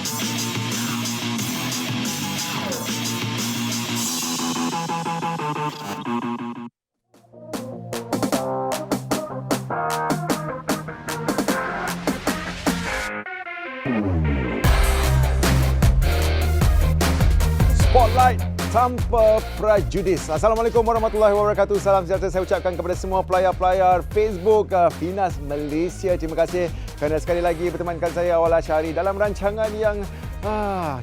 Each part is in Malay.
Spotlight tanpa prejudis. Assalamualaikum warahmatullahi wabarakatuh. Salam sejahtera saya ucapkan kepada semua pelayar-pelayar Facebook Finas Malaysia. Terima kasih kerana sekali lagi bertemankan saya Awal Asyari dalam rancangan yang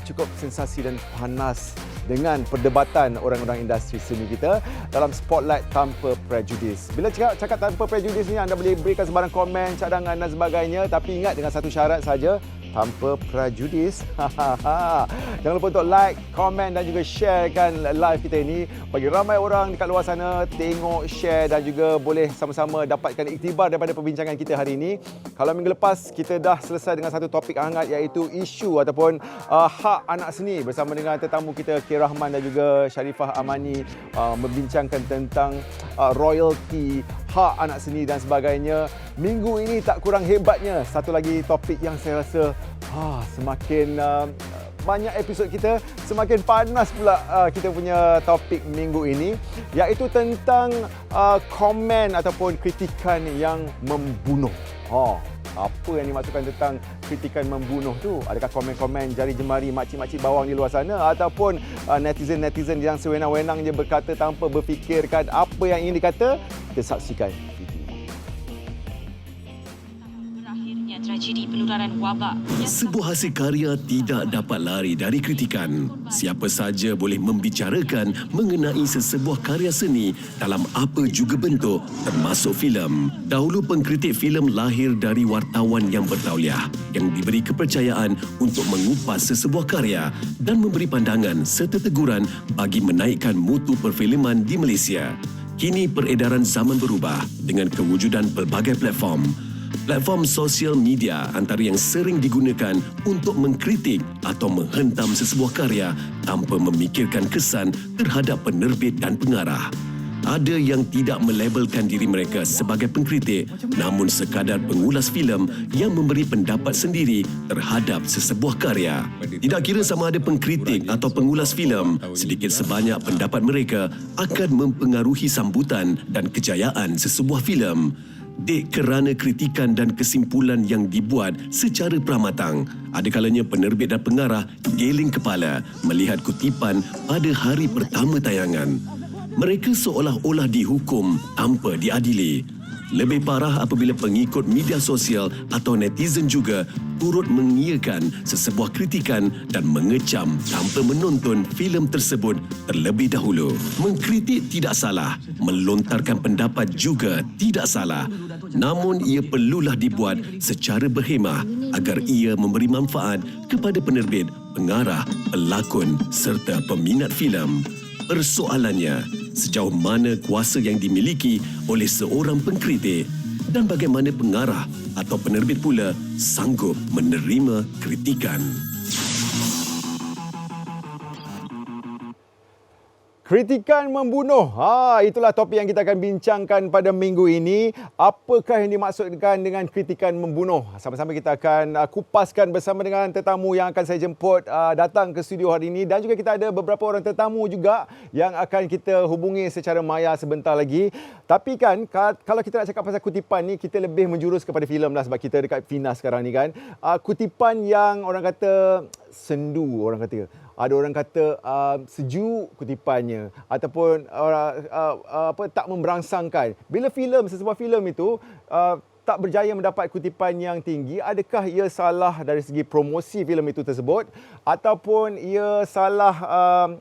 cukup sensasi dan panas dengan perdebatan orang-orang industri seni kita dalam Spotlight tanpa prejudis. Bila cakap tanpa prejudis ni, anda boleh berikan sebarang komen, cadangan dan sebagainya, tapi ingat dengan satu syarat saja, tanpa prejudis. Jangan lupa untuk like, komen dan juga sharekan live kita ini bagi ramai orang dekat luar sana tengok, share dan juga boleh sama-sama dapatkan iktibar daripada perbincangan kita hari ini. Kalau minggu lepas kita dah selesai dengan satu topik hangat iaitu isu ataupun hak anak seni bersama dengan tetamu kita K. Rahman dan juga Sharifah Amani membincangkan tentang royalty, hak anak seni dan sebagainya. Minggu ini tak kurang hebatnya satu lagi topik yang saya rasa semakin banyak episod kita, semakin panas pula kita punya topik minggu ini, iaitu tentang komen ataupun kritikan yang membunuh. Apa yang dimaksudkan tentang kritikan membunuh tu? Adakah komen-komen jari jemari makcik-makcik bawang di luar sana, ataupun netizen-netizen yang sewenang-wenang je berkata tanpa berfikirkan apa yang ingin dikata? Kita saksikan. Tragedi penularan wabak. Sebuah hasil karya tidak dapat lari dari kritikan. Siapa saja boleh membicarakan mengenai sesebuah karya seni dalam apa juga bentuk, termasuk filem. Dahulu pengkritik filem lahir dari wartawan yang bertauliah yang diberi kepercayaan untuk mengupas sesebuah karya dan memberi pandangan serta teguran bagi menaikkan mutu perfilman di Malaysia. Kini peredaran zaman berubah dengan kewujudan pelbagai platform. Platform sosial media antara yang sering digunakan untuk mengkritik atau menghentam sesebuah karya tanpa memikirkan kesan terhadap penerbit dan pengarah. Ada yang tidak melabelkan diri mereka sebagai pengkritik, namun sekadar pengulas filem yang memberi pendapat sendiri terhadap sesebuah karya. Tidak kira sama ada pengkritik atau pengulas filem, sedikit sebanyak pendapat mereka akan mempengaruhi sambutan dan kejayaan sesebuah filem. Dek kerana kritikan dan kesimpulan yang dibuat secara pramatang, ada kalanya penerbit dan pengarah geling kepala melihat kutipan pada hari pertama tayangan. Mereka seolah-olah dihukum tanpa diadili. Lebih parah apabila pengikut media sosial atau netizen juga turut mengiyakan sesebuah kritikan dan mengecam tanpa menonton filem tersebut terlebih dahulu. Mengkritik tidak salah, melontarkan pendapat juga tidak salah. Namun ia perlulah dibuat secara berhemah agar ia memberi manfaat kepada penerbit, pengarah, pelakon serta peminat filem. Persoalannya, sejauh mana kuasa yang dimiliki oleh seorang pengkritik dan bagaimana pengarah atau penerbit pula sanggup menerima kritikan. Kritikan membunuh. Itulah topik yang kita akan bincangkan pada minggu ini. Apakah yang dimaksudkan dengan kritikan membunuh? Sama-sama kita akan kupaskan bersama dengan tetamu yang akan saya jemput datang ke studio hari ini. Dan juga kita ada beberapa orang tetamu juga yang akan kita hubungi secara maya sebentar lagi. Tapi kan, kalau kita nak cakap pasal kutipan ni, kita lebih menjurus kepada filem lah sebab kita dekat Finas sekarang ni kan. Kutipan yang orang kata sendu, orang kata. Ada orang kata sejuk kutipannya ataupun tak memberangsangkan. Bila sesebuah filem itu tak berjaya mendapat kutipan yang tinggi, adakah ia salah dari segi promosi filem itu tersebut ataupun ia salah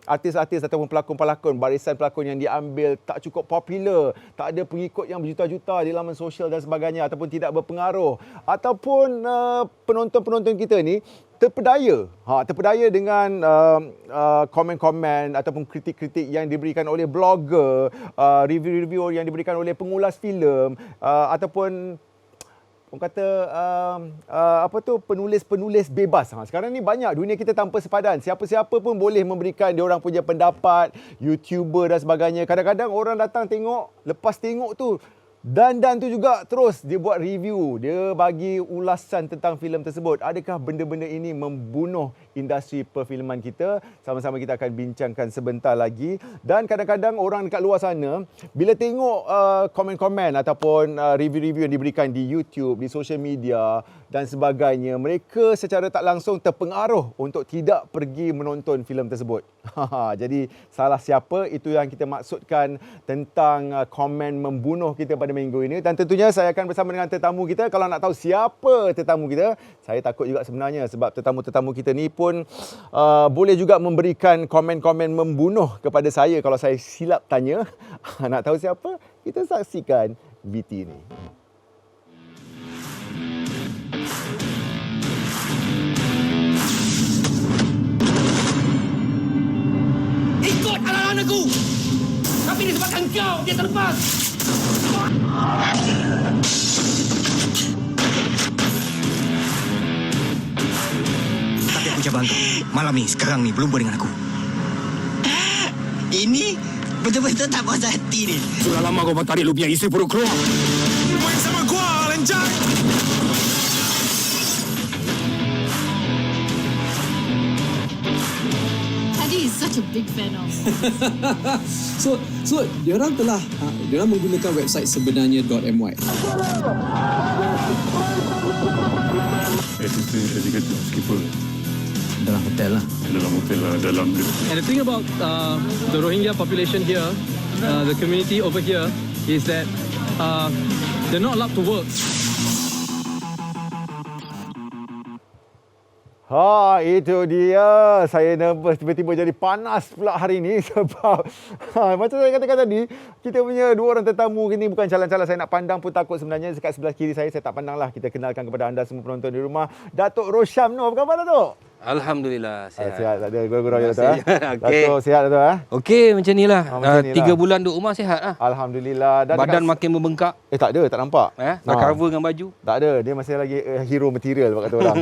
artis-artis ataupun pelakon-pelakon, barisan pelakon yang diambil tak cukup popular, tak ada pengikut yang berjuta-juta di laman sosial dan sebagainya ataupun tidak berpengaruh, ataupun penonton-penonton kita ni terpedaya dengan komen-komen ataupun kritik-kritik yang diberikan oleh blogger, review-review yang diberikan oleh pengulas filem ataupun orang kata penulis-penulis bebas. Sekarang ni banyak, dunia kita tanpa sepadan. Siapa-siapa pun boleh memberikan dia orang punya pendapat, YouTuber dan sebagainya. Kadang-kadang orang datang tengok, lepas tengok tu Dan tu juga terus dia buat review, dia bagi ulasan tentang filem tersebut. Adakah benda-benda ini membunuh industri perfilman kita? Sama-sama kita akan bincangkan sebentar lagi. Dan kadang-kadang orang dekat luar sana bila tengok komen-komen ataupun review-review yang diberikan di YouTube, di social media dan sebagainya, mereka secara tak langsung terpengaruh untuk tidak pergi menonton filem tersebut. Jadi salah siapa, itu yang kita maksudkan tentang komen membunuh kita pada minggu ini. Dan tentunya saya akan bersama dengan tetamu kita. Kalau nak tahu siapa tetamu kita, saya takut juga sebenarnya sebab tetamu-tetamu kita ni pun boleh juga memberikan komen-komen membunuh kepada saya kalau saya silap tanya. Nak tahu siapa? Kita saksikan VT ni. Ikut arahan aku. Tapi disebabkan kau, dia terlepas. Tapi aku cabang kau. Malam ni, sekarang ni, belum dengan aku. Ini betul-betul tak puas hati ni. Sudah lama kau tarik lu punya isi perut keluar. Main sama gua, lencar. Adi is such a big fan of. So diorang telah diorang menggunakan website sebenarnya.my. Assistant executive skipper Dalam hotel lah. dalam And the thing about the Rohingya population here, the community over here, is that they're not allowed to work. Itu dia. Saya nervous tiba-tiba jadi panas pula hari ni sebab macam saya katakan tadi, kita punya dua orang tetamu ni bukan calon-calon saya nak pandang pun takut sebenarnya. Dekat sebelah kiri saya tak pandang lah. Kita kenalkan kepada anda semua penonton di rumah. Datuk Rosham Noor. Apa khabar Datuk? Alhamdulillah sihat. Sihat, tak ada gurau-gurau ya Datuk. Okey. Datuk sihat Datuk. Okey macam inilah. Macam ni 3 lah. bulan duduk rumah sihat lah. Alhamdulillah. Dan Badan dekat... makin membengkak. tak ada, tak nampak. Nak cover dengan baju. Tak ada, dia masih lagi hero material kata orang.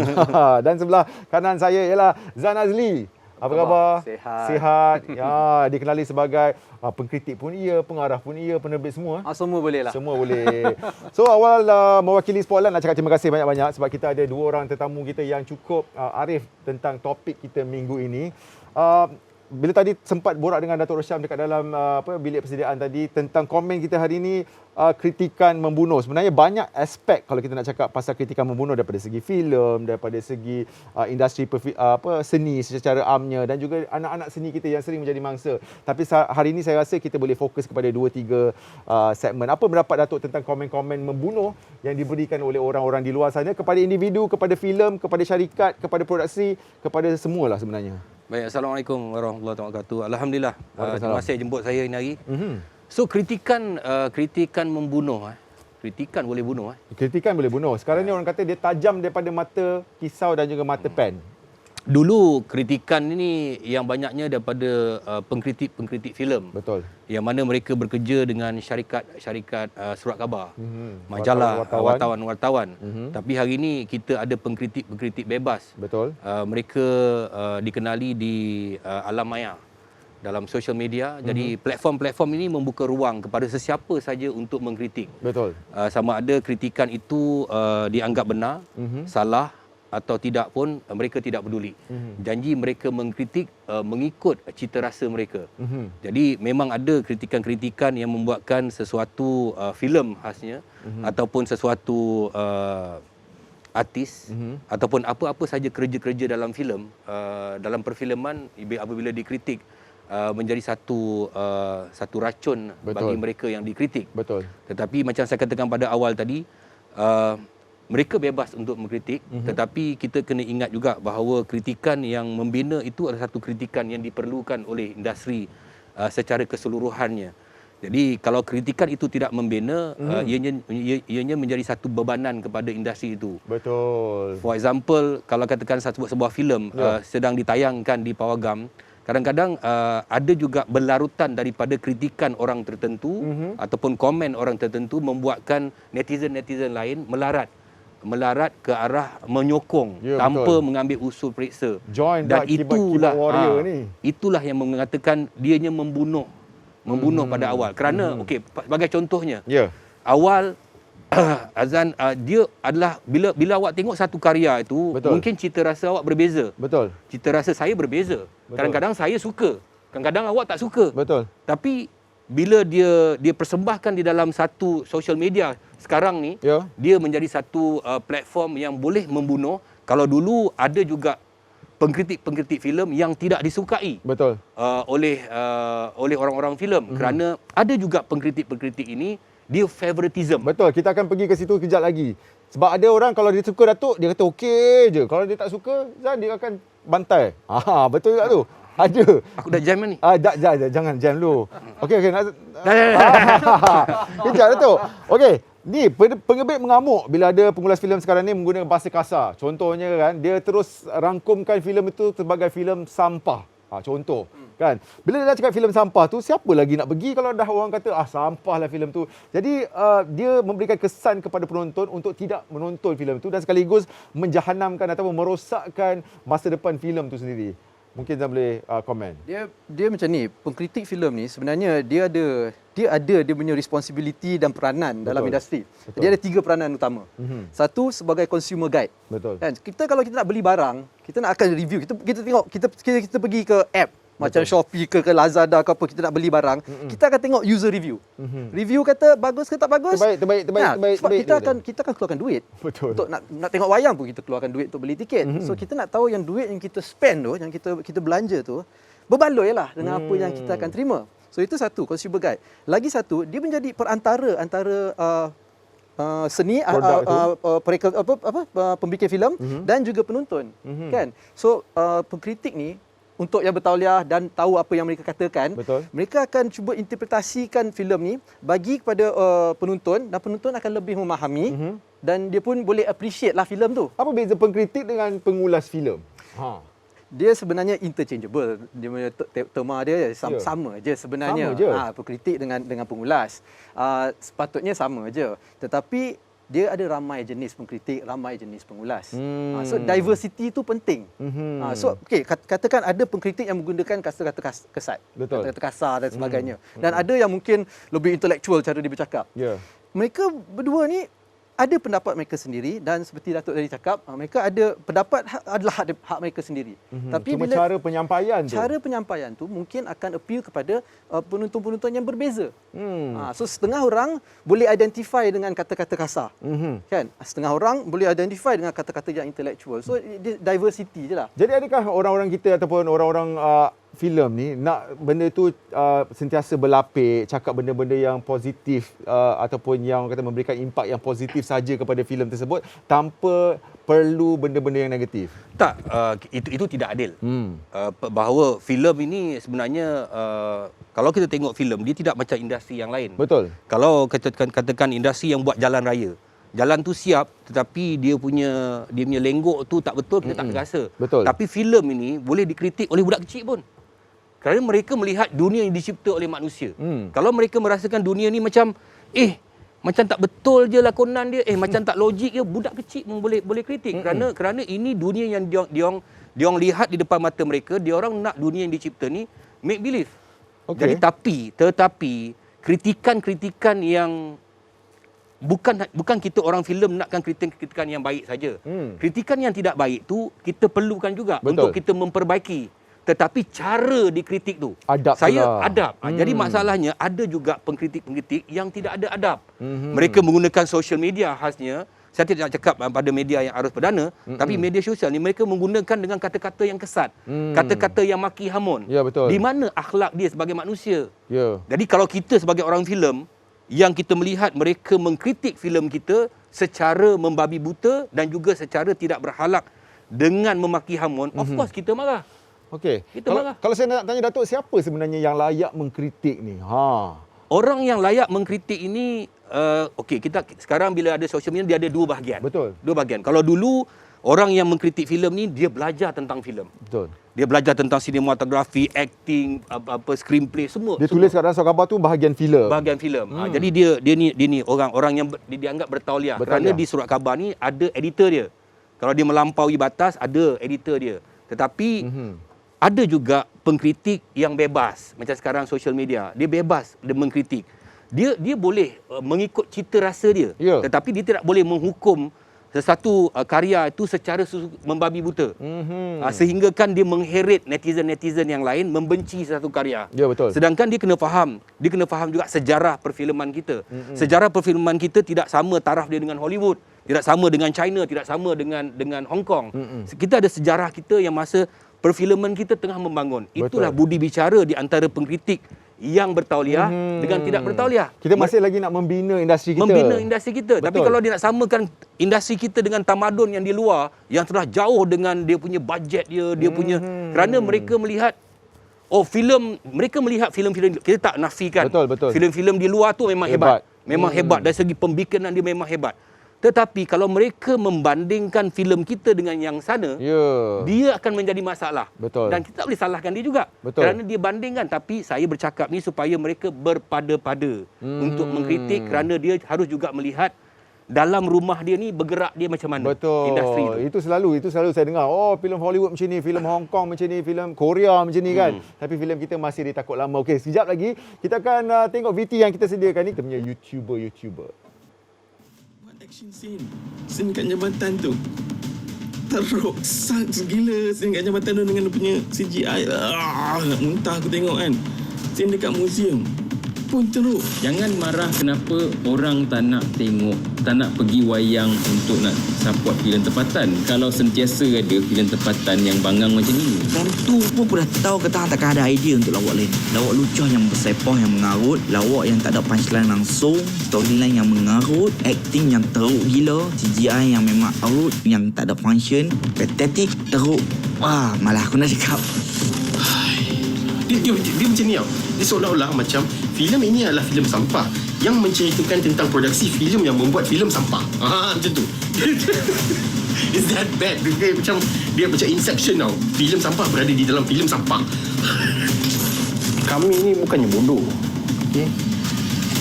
Dan sebelah kanan saya ialah Zan Azli. Apa khabar? Sihat. Ya, dikenali sebagai pengkritik pun ia, pengarah pun ia, penerbit semua. Semua boleh lah. Semua boleh. So awal mewakili Spotlight nak cakap terima kasih banyak-banyak sebab kita ada dua orang tetamu kita yang cukup arif tentang topik kita minggu ini. Bila tadi sempat borak dengan Datuk Rosham dekat dalam bilik persediaan tadi tentang komen kita hari ini, kritikan membunuh. Sebenarnya banyak aspek kalau kita nak cakap pasal kritikan membunuh, daripada segi filem, daripada segi industri seni secara amnya dan juga anak-anak seni kita yang sering menjadi mangsa. Tapi hari ini saya rasa kita boleh fokus kepada 2-3 segmen. Apa pendapat Datuk tentang komen-komen membunuh yang diberikan oleh orang-orang di luar sana kepada individu, kepada filem, kepada syarikat, kepada produksi, kepada semualah sebenarnya. Baik, Assalamualaikum warahmatullahi wabarakatuh. Alhamdulillah. Terima kasih jemput saya ini hari. So kritikan membunuh. Kritikan boleh bunuh. Kritikan boleh bunuh. Sekarang ni orang kata dia tajam daripada mata pisau dan juga mata pen. Dulu kritikan ini yang banyaknya daripada pengkritik filem. Betul. Yang mana mereka bekerja dengan syarikat surat khabar, majalah, wartawan. Tapi hari ini kita ada pengkritik bebas. Betul. Mereka dikenali di alam maya, dalam social media. Jadi platform-platform ini membuka ruang kepada sesiapa saja untuk mengkritik. Betul. Sama ada kritikan itu dianggap benar, salah atau tidak pun, mereka tidak peduli. Janji mereka mengkritik mengikut cita rasa mereka. Jadi memang ada kritikan-kritikan yang membuatkan sesuatu filem khasnya ataupun sesuatu artis ataupun apa-apa saja kerja-kerja dalam filem, dalam perfilman apabila dikritik menjadi satu racun. Betul. Bagi mereka yang dikritik. Betul. Tetapi macam saya katakan pada awal tadi, mereka bebas untuk mengkritik, tetapi kita kena ingat juga bahawa kritikan yang membina itu adalah satu kritikan yang diperlukan oleh industri secara keseluruhannya. Jadi kalau kritikan itu tidak membina, ianya menjadi satu bebanan kepada industri itu. Betul. For example, kalau katakan sebuah filem sedang ditayangkan di Pawagam, kadang-kadang ada juga berlarutan daripada kritikan orang tertentu ataupun komen orang tertentu membuatkan netizen-netizen lain melarat ke arah menyokong tanpa betul. mengambil usul periksa. Join dan itulah itulah yang mengatakan dianya membunuh pada awal. Kerana okey, sebagai contohnya, awal Azan, dia adalah bila awak tengok satu karya itu, Betul. mungkin cita rasa awak berbeza. Betul. Cita rasa saya berbeza. Betul. Kadang-kadang saya suka, kadang-kadang awak tak suka. Betul. Tapi bila dia persembahkan di dalam satu social media sekarang ni, Ya. dia menjadi satu platform yang boleh membunuh. Kalau dulu ada juga pengkritik-pengkritik filem yang tidak disukai Betul. oleh orang-orang filem, kerana ada juga pengkritik-pengkritik ini dia favoritism. Betul, kita akan pergi ke situ kejap lagi. Sebab ada orang kalau dia suka Datuk, dia kata okey je. Kalau dia tak suka, dia akan bantai. Betul tak tu? Ada. Aku dah jam ni. Jangan jam dulu. Okey. Kejap Datuk. Okey, ni pengebit mengamuk bila ada pengulas filem sekarang ni menggunakan bahasa kasar. Contohnya kan, dia terus rangkumkan filem itu sebagai filem sampah. Contoh kan, bila dia dah cakap filem sampah tu, siapa lagi nak pergi kalau dah orang kata sampah lah filem tu. Jadi dia memberikan kesan kepada penonton untuk tidak menonton filem tu dan sekaligus menjahanamkan ataupun merosakkan masa depan filem tu sendiri. Mungkin Zan boleh komen. Dia macam ni, pengkritik filem ni sebenarnya dia punya responsibility dan peranan dalam industri. Betul. Dia ada 3 peranan utama. Satu, sebagai consumer guide. Betul. Kan, kalau kita nak beli barang, kita nak akan review. Kita tengok, kita pergi ke app macam Shopee ke Lazada ke apa, kita nak beli barang, kita akan tengok user review. Review kata bagus ke tak bagus? Terbaik. Sebab kita akan keluarkan duit. Betul. Untuk nak tengok wayang pun kita keluarkan duit untuk beli tiket. So kita nak tahu yang duit yang kita spend tu, yang kita belanja tu, berbaloi lah dengan apa yang kita akan terima. So itu satu, consumer guide. Lagi satu, dia menjadi perantara antara seni pembikin filem dan juga penonton. Kan? So pengkritik ni untuk yang bertauliah dan tahu apa yang mereka katakan, Betul. mereka akan cuba interpretasikan filem ni bagi kepada penonton, dan penonton akan lebih memahami dan dia pun boleh appreciate lah filem tu. Apa beza pengkritik dengan pengulas filem? Dia sebenarnya interchangeable. Dia punya tema dia sama je sebenarnya. Sama je. Pengkritik dengan pengulas. Sepatutnya sama je. Tetapi dia ada ramai jenis pengkritik, ramai jenis pengulas. So diversity tu penting. So katakan ada pengkritik yang menggunakan kata-kata kasar, Betul. kata-kata kasar dan sebagainya. Dan ada yang mungkin lebih intelektual cara dia bercakap. Ya. Mereka berdua ni ada pendapat mereka sendiri, dan seperti Datuk tadi cakap, mereka ada pendapat adalah hak mereka sendiri. Tapi Cuma bila cara penyampaian tu mungkin akan appeal kepada penonton-penonton yang berbeza. So setengah orang boleh identify dengan kata-kata kasar. Kan? Setengah orang boleh identify dengan kata-kata yang intellectual. So diversity je lah. Jadi adakah orang-orang kita ataupun orang-orang filem ni nak benda tu sentiasa berlapik, cakap benda-benda yang positif ataupun yang kata memberikan impak yang positif saja kepada filem tersebut tanpa perlu benda-benda yang negatif? Tak, itu tidak adil. Bahawa filem ini sebenarnya kalau kita tengok filem, dia tidak macam industri yang lain. Betul. Kalau katakan industri yang buat jalan raya, jalan tu siap tetapi dia punya lenggok tu tak betul, kita tak rasa. Betul. Tapi filem ini boleh dikritik oleh budak kecil pun. Kerana mereka melihat dunia yang dicipta oleh manusia. Kalau mereka merasakan dunia ni macam macam tak betul je lakonan dia, macam tak logik je, budak kecil pun boleh kritik. Kerana ini dunia yang diorang lihat di depan mata mereka, diorang nak dunia yang dicipta ni make believe. Okay. Jadi tetapi kritikan-kritikan yang bukan kita orang filem nakkan kritikan yang baik saja. Kritikan yang tidak baik tu kita perlukan juga. Betul. Untuk kita memperbaiki. Tetapi cara dikritik tu, adab adab. Jadi masalahnya ada juga pengkritik-pengkritik yang tidak ada adab. Mereka menggunakan social media khasnya. Saya tidak nak cakap pada media yang arus perdana, tapi media sosial ni mereka menggunakan dengan kata-kata yang kesat, kata-kata yang maki hamun. Ya, betul. Di mana akhlak dia sebagai manusia? Ya. Jadi kalau kita sebagai orang filem yang kita melihat mereka mengkritik filem kita secara membabi buta dan juga secara tidak berhalak dengan memaki hamun, of course kita marah. Okey. Kita marah. Kalau saya nak tanya Datuk, siapa sebenarnya yang layak mengkritik ni? Orang yang layak mengkritik ini, kita sekarang bila ada social media, dia ada dua bahagian. Betul. Dua bahagian. Kalau dulu orang yang mengkritik filem ni dia belajar tentang filem. Betul. Dia belajar tentang sinematografi, acting, screenplay, semua. Dia tulis kat dalam surat khabar tu bahagian filem. Bahagian filem. Jadi dia ni orang yang dianggap bertauliah. Kerana di surat khabar ni ada editor dia. Kalau dia melampaui batas, ada editor dia. Tetapi ada juga pengkritik yang bebas. Macam sekarang social media, dia bebas dia mengkritik. dia boleh mengikut cita rasa dia. Ya. Tetapi dia tidak boleh menghukum sesuatu karya itu secara membabi buta. Sehingga kan dia mengheret netizen-netizen yang lain membenci satu karya. Ya, betul. Sedangkan dia kena faham juga sejarah perfilman kita. Sejarah perfilman kita tidak sama taraf dia dengan Hollywood, tidak sama dengan China, tidak sama dengan Hong Kong. Kita ada sejarah kita yang masa perfilman kita tengah membangun. Itulah budi bicara di antara pengkritik yang bertauliah dengan tidak bertauliah. Kita masih lagi nak membina industri kita. Membina industri kita. Betul. Tapi kalau dia nak samakan industri kita dengan tamadun yang di luar, yang telah jauh dengan dia punya bajet dia punya, kerana mereka melihat mereka melihat filem-filem, kita tak nafikan. Betul. Filem-filem di luar tu memang hebat. Memang hebat dari segi pembikinan dia memang hebat. Tetapi kalau mereka membandingkan filem kita dengan yang sana, dia akan menjadi masalah. Betul. Dan kita tak boleh salahkan dia juga. Betul. Kerana dia bandingkan. Tapi saya bercakap ni supaya mereka berpada-pada untuk mengkritik, kerana dia harus juga melihat dalam rumah dia ni bergerak dia macam mana. Betul. Industri itu. Itu selalu saya dengar, filem Hollywood macam ni, filem Hong Kong macam ni, filem Korea macam ni kan. Tapi filem kita masih ditakut lama. Okey, sekejap lagi kita akan tengok VT yang kita sediakan ni. Kita punya YouTuber. Action scene kat jambatan tu teruk sucks gila. Scene kat jambatan tu dengan dia punya CGI nak muntah aku tengok kan. Scene dekat museum pun teruk. Jangan marah kenapa orang tak nak tengok, tak nak pergi wayang untuk nak support filem tempatan. Kalau sentiasa ada filem tempatan yang bangang macam ni. Time tu pun aku dah tahu kata takkan ada idea untuk lawak lain. Lawak lucah yang bersepah, yang mengarut, lawak yang tak ada punchline langsung, storyline yang mengarut, acting yang teruk gila, CGI yang memang out, yang tak ada function, pathetic, teruk. Wah, malah aku nak cakap. Dia macam ni tau. Dia seolah-olah macam filem ini adalah filem sampah yang menceritakan tentang produksi filem yang membuat filem sampah. Macam tu. Is that bad? Dia macam Inception tau. Filem sampah berada di dalam filem sampah. Kami ni bukannya bodoh. Okay?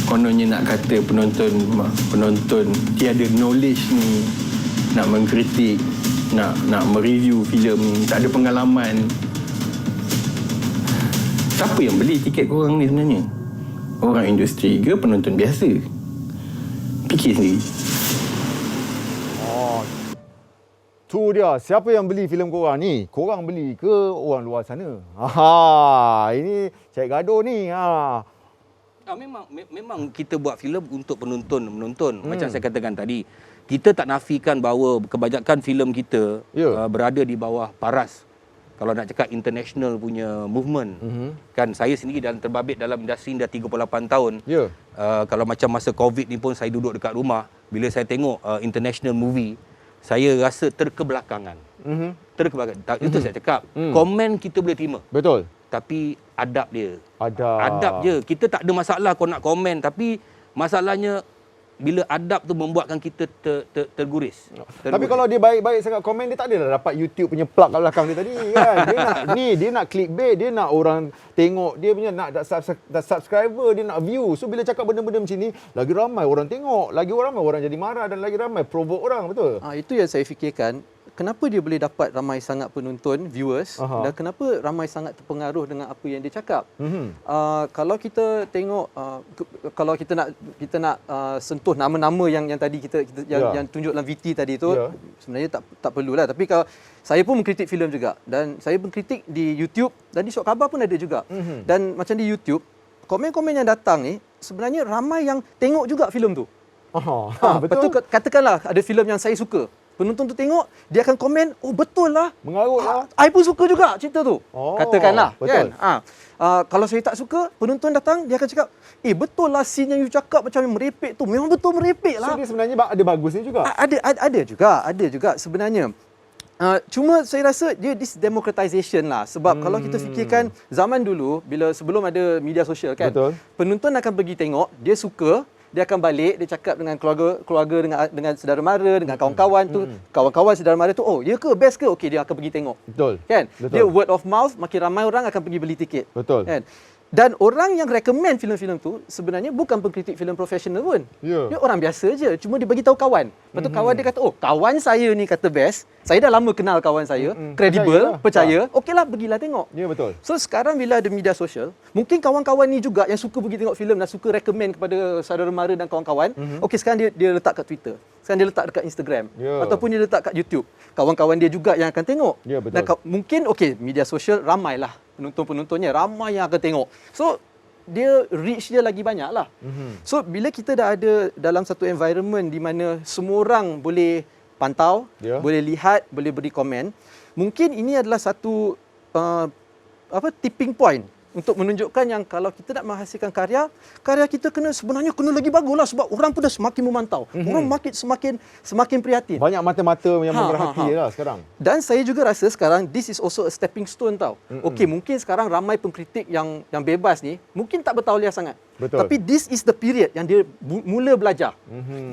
Kononnya nak kata penonton tiada knowledge ni, nak mengkritik, nak mereview filem ni, tak ada pengalaman. Siapa yang beli tiket korang ni sebenarnya? Orang industri ke penonton biasa? Fikir sendiri. Tu dia, siapa yang beli filem korang ni? Korang beli ke orang luar sana? Ini cari gaduh ni. Memang kita buat filem untuk menonton. Macam saya katakan tadi, kita tak nafikan bahawa kebanyakan filem kita berada di bawah paras. Kalau nak cakap international punya movement, kan saya sendiri terbabit dalam industri dah 38 tahun. Kalau macam masa COVID ni pun saya duduk dekat rumah, bila saya tengok international movie, saya rasa terkebelakangan. Itu saya cakap. Komen kita boleh terima. Betul. Tapi adab dia. Adab je. Kita tak ada masalah kau nak komen, tapi masalahnya bila adab tu membuatkan kita terguris. Tapi kalau dia baik-baik sangat komen, dia tak adalah dapat YouTube punya plug kat belakang dia tadi kan. Dia nak clickbait, dia nak orang tengok, dia punya nak subscriber, dia nak view. So bila cakap benda-benda macam ni, lagi ramai orang tengok, lagi ramai orang jadi marah dan lagi ramai provoke orang, betul? Itu yang saya fikirkan. Kenapa dia boleh dapat ramai sangat penonton, viewers, dan kenapa ramai sangat terpengaruh dengan apa yang dia cakap. Kalau kita tengok, kalau kita nak sentuh nama-nama yang tadi yang tunjuk dalam VT tadi tu, sebenarnya tak perlulah. Tapi kalau saya pun mengkritik filem juga, dan saya mengkritik di YouTube dan di Syok Khabar pun ada juga. Dan macam di YouTube, komen-komen yang datang ni sebenarnya ramai yang tengok juga filem tu. Betul. Katakanlah ada filem yang saya suka. Penonton tu tengok, dia akan komen, oh betul lah. Mengarut lah. I pun suka juga cerita tu. Katakanlah. Betul. Kan? Kalau saya tak suka, penonton datang, dia akan cakap, betul lah scene yang you cakap macam merepek tu. Memang betul merepek lah. So dia sebenarnya ada bagusnya juga? Ada juga sebenarnya. Cuma saya rasa dia democratization lah. Sebab kalau kita fikirkan zaman dulu, sebelum ada media sosial kan, penonton akan pergi tengok, dia suka, dia akan balik, dia cakap dengan keluarga dengan saudara mara, dengan kawan-kawan tu, kawan-kawan saudara mara tu, oh, ya ke, best ke? Okey, dia akan pergi tengok. Betul. Kan? Betul. Dia word of mouth, makin ramai orang akan pergi beli tiket. Betul. Kan? Dan orang yang recommend filem-filem tu sebenarnya bukan pengkritik filem profesional pun. Ya. Dia orang biasa je, cuma dia bagi tahu kawan. Lepas tu kawan dia kata, "Oh, kawan saya ni kata best. Saya dah lama kenal kawan saya, kredibel, percaya. Okeylah, pergilah tengok." Ya, betul. So sekarang bila ada media sosial, mungkin kawan-kawan ni juga yang suka pergi tengok filem dan suka recommend kepada saudara mara dan kawan-kawan. Okey, sekarang dia letak kat Twitter. Sekarang dia letak dekat Instagram. Ya. Ataupun dia letak kat YouTube. Kawan-kawan dia juga yang akan tengok. Ya, betul. Dan mungkin okey, media sosial ramailah penonton-penontonnya, ramai yang akan tengok. So dia reach dia lagi banyak lah. So bila kita dah ada dalam satu environment di mana semua orang boleh pantau, boleh lihat, boleh beri komen, mungkin ini adalah satu tipping point untuk menunjukkan yang kalau kita nak menghasilkan karya kita sebenarnya kena lagi baguslah sebab orang pun dah semakin memantau. Orang semakin prihatin. Banyak mata-mata yang memerhati lah sekarang. Dan saya juga rasa sekarang this is also a stepping stone tau. Okey, mungkin sekarang ramai pengkritik yang bebas ni mungkin tak bertauliah sangat. Betul. Tapi this is the period yang dia mula belajar.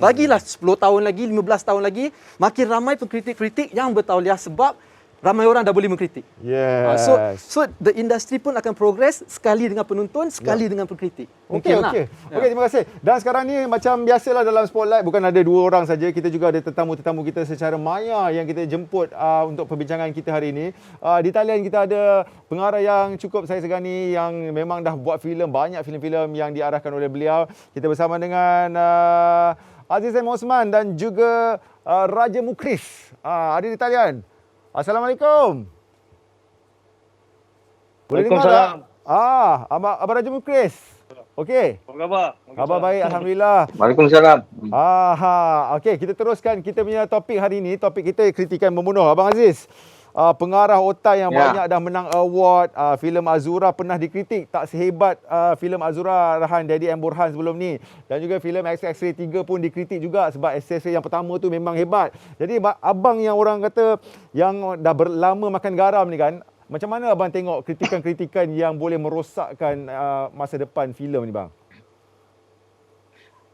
Bagilah 10 tahun lagi, 15 tahun lagi, makin ramai pengkritik-kritik yang bertauliah sebab ramai orang dah boleh mengkritik. Yes. So the industry pun akan progress sekali dengan penonton, sekali dengan pengkritik. Okey, terima kasih. Dan sekarang ni macam biasalah dalam Spotlight, bukan ada 2 orang saja, kita juga ada tetamu-tetamu kita secara maya yang kita jemput untuk perbincangan kita hari ini. Di talian kita ada pengarah yang cukup saya segani yang memang dah buat filem, banyak filem-filem yang diarahkan oleh beliau. Kita bersama dengan Aziz M. Osman dan juga Raja Mukris. Ada di talian. Assalamualaikum. Boleh dengar tak? Abang Raja Mukris. Okey. Apa khabar? Khabar baik, alhamdulillah. Waalaikumsalam. Okey, kita teruskan kita punya topik hari ini. Topik kita kritikan membunuh. Abang Aziz, pengarah otai yang banyak dah menang award. Filem Azura pernah dikritik tak sehebat filem Azura arahan Daddy M. Borhan sebelum ni. Dan juga filem X-Ray 3 pun dikritik juga sebab X-Ray yang pertama tu memang hebat. Jadi abang yang orang kata yang dah lama makan garam ni kan, macam mana abang tengok kritikan-kritikan yang boleh merosakkan masa depan filem ni bang?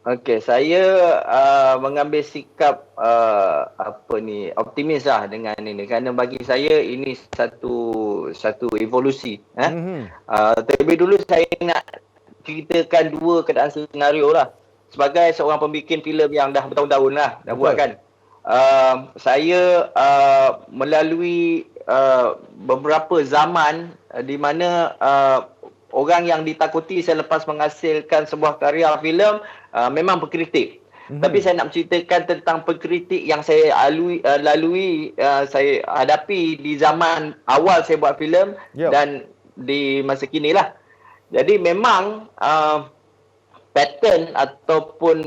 Okey, saya mengambil sikap optimis lah dengan ini kerana bagi saya ini satu evolusi. Terlebih dulu saya nak ceritakan 2 keadaan senario lah. Sebagai seorang pembikin filem yang dah bertahun-tahun lah dah buat kan. Saya melalui beberapa zaman di mana orang yang ditakuti selepas menghasilkan sebuah karya filem memang pengkritik. Tapi saya nak menceritakan tentang pengkritik yang saya lalui, saya hadapi di zaman awal saya buat filem dan di masa kini lah. Jadi memang pattern ataupun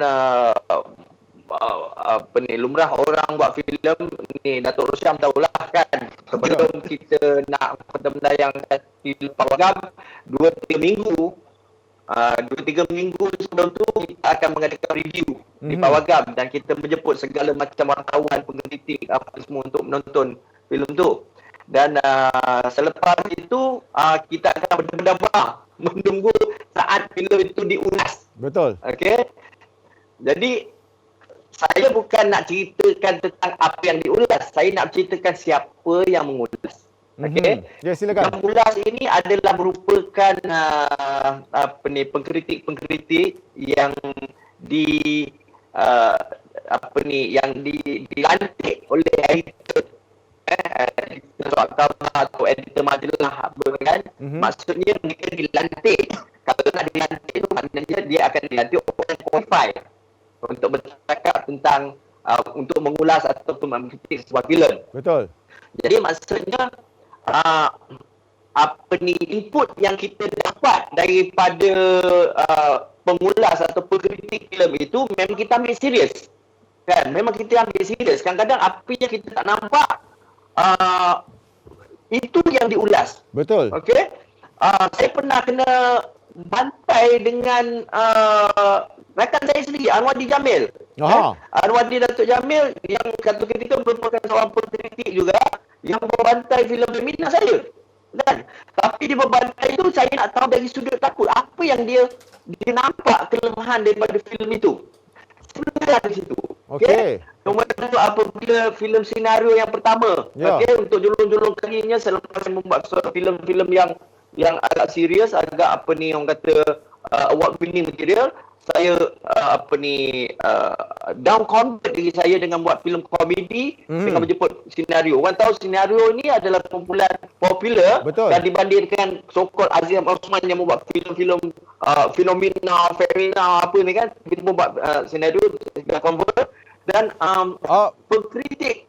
lumrah orang buat filem ni, Datuk Rosyam tahulah kan, sebelum kita nak menayangkan filem Pawagam 2-3 minggu 2-3 minggu sebelum tu kita akan mengadakan review di Pawagam dan kita menjemput segala macam wartawan, pengkritik apa semua untuk menonton filem tu. Dan selepas itu kita akan berdebar menunggu saat filem itu diulas. Betul. Okey. Jadi saya bukan nak ceritakan tentang apa yang diulas, saya nak ceritakan siapa yang mengulas. Okey. Ya, silakan. Yang mengulas ini adalah merupakan pengkritik-pengkritik yang dilantik oleh editor atau editor majalah kan. Maksudnya mereka dilantik. Kalau nak dilantik tu maknanya dia akan dilantik oleh qualified untuk bercakap tentang untuk mengulas ataupun mengkritik sebuah filem. Betul. Jadi maksudnya input yang kita dapat daripada pengulas atau pengkritik filem itu memang kita ambil serius. Kan? Memang kita ambil serius. Kadang-kadang apa yang kita tak nampak itu yang diulas. Betul. Okey. Saya pernah kena bantai dengan rakan saya sendiri, Anwardi Jamil. Anwardi Datuk Jamil yang satu ketika merupakan seorang pengkritik juga yang membantai filem Femina saya. Kan? Tapi dia membantai itu saya nak tahu dari sudut takut apa yang dia nampak kelemahan daripada filem itu. Sebenarnya di situ. Okey. Kemudian untuk apabila filem senario yang pertama, okey, untuk julung-julung kalinya selepas membuat filem-filem yang yang agak serius, agak orang kata award winning material, saya down convert diri saya dengan buat filem komedi dengan menjemput senario. Orang tahu senario ni adalah kumpulan popular dan dibandingkan so-called Aziz Osman yang membuat filem-filem fenomena, femina apa ni kan, kita membuat senario dan convert dan pengkritik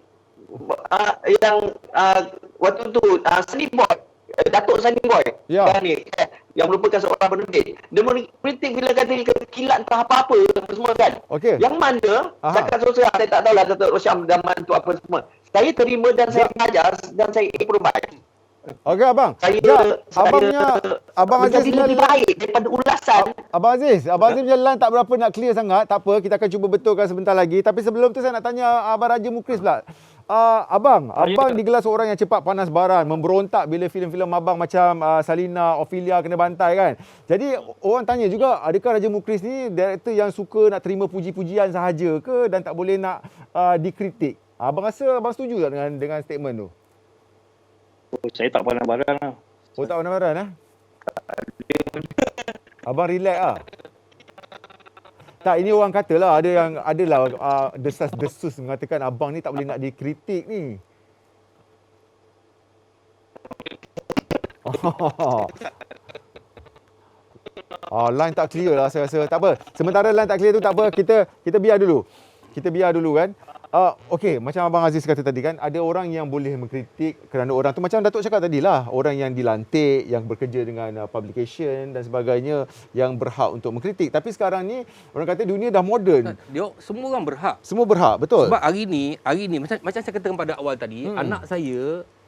yang waktu tu Sunny Boy, Datuk Sunny Boy yang merupakan seorang penerbit, dia mengkritik bila kata kilat entah apa-apa semua kan. Yang mana cakap sosial saya tak tahulah Datuk Rosyam zaman tu apa semua. Saya terima dan saya mengajar dan saya improvise. Okey abang. Abang Aziz lebih baik daripada ulasan. Abang Aziz punya line tak berapa nak clear sangat. Tak apa, kita akan cuba betulkan sebentar lagi. Tapi sebelum tu saya nak tanya Abang Raja Mukris pula. Abang digelar seorang yang cepat panas baran, memberontak bila filem-filem abang macam Salina, Ophelia kena bantai kan. Jadi orang tanya juga, adakah Raja Mukris ni director yang suka nak terima puji-pujian sahaja ke dan tak boleh nak dikritik? Abang rasa abang setuju tak dengan statement tu? Saya tak panas baran lah. Oh, tak panas baran Abang relax lah. Tak, ini orang katalah adalah desas-desus mengatakan abang ni tak boleh nak dikritik ni. Line tak clear lah saya rasa. Tak apa. Sementara line tak clear tu tak apa. Kita biar dulu. Kan. Okey, macam Abang Aziz kata tadi kan, ada orang yang boleh mengkritik kerana orang tu macam Datuk cakap tadi lah, orang yang dilantik, yang bekerja dengan publication dan sebagainya yang berhak untuk mengkritik. Tapi sekarang ni orang kata dunia dah moden. Semua orang berhak. Semua berhak, betul. Sebab hari ni macam saya katakan pada awal tadi,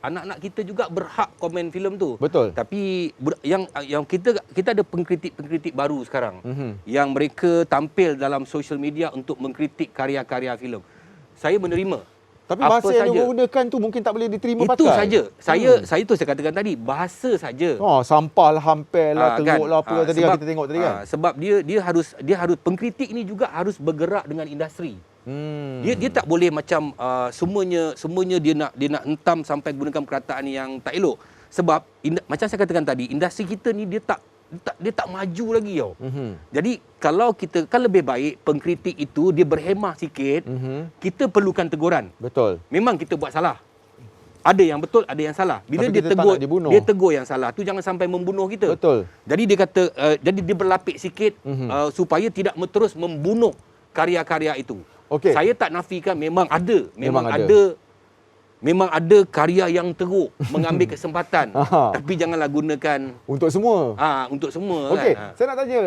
anak-anak kita juga berhak komen filem tu. Betul. Tapi yang kita ada pengkritik baru sekarang yang mereka tampil dalam social media untuk mengkritik karya-karya filem. Saya menerima. Tapi bahasa yang digunakan tu mungkin tak boleh diterima pakai. Itu saja. Saya katakan tadi, bahasa saja. Sampah lah, hampir lah, teruk lah apa tadi kita tengok tadi kan. Sebab dia harus pengkritik ni juga harus bergerak dengan industri. Dia tak boleh macam semuanya dia nak hentam sampai gunakan perkataan yang tak elok. Sebab macam saya katakan tadi, industri kita ni dia tak maju lagi tau. Jadi kalau kita kan lebih baik pengkritik itu dia berhemah sikit, kita perlukan teguran. Betul. Memang kita buat salah. Ada yang betul, ada yang salah. Bila dia tegur yang salah tu jangan sampai membunuh kita. Betul. Jadi dia kata jadi dia berlapik sikit supaya tidak terus membunuh karya-karya itu. Saya tak nafikan memang ada. Memang ada karya yang teruk mengambil kesempatan. Tapi janganlah gunakan untuk semua. Untuk semua. Okey, kan? saya nak tanya,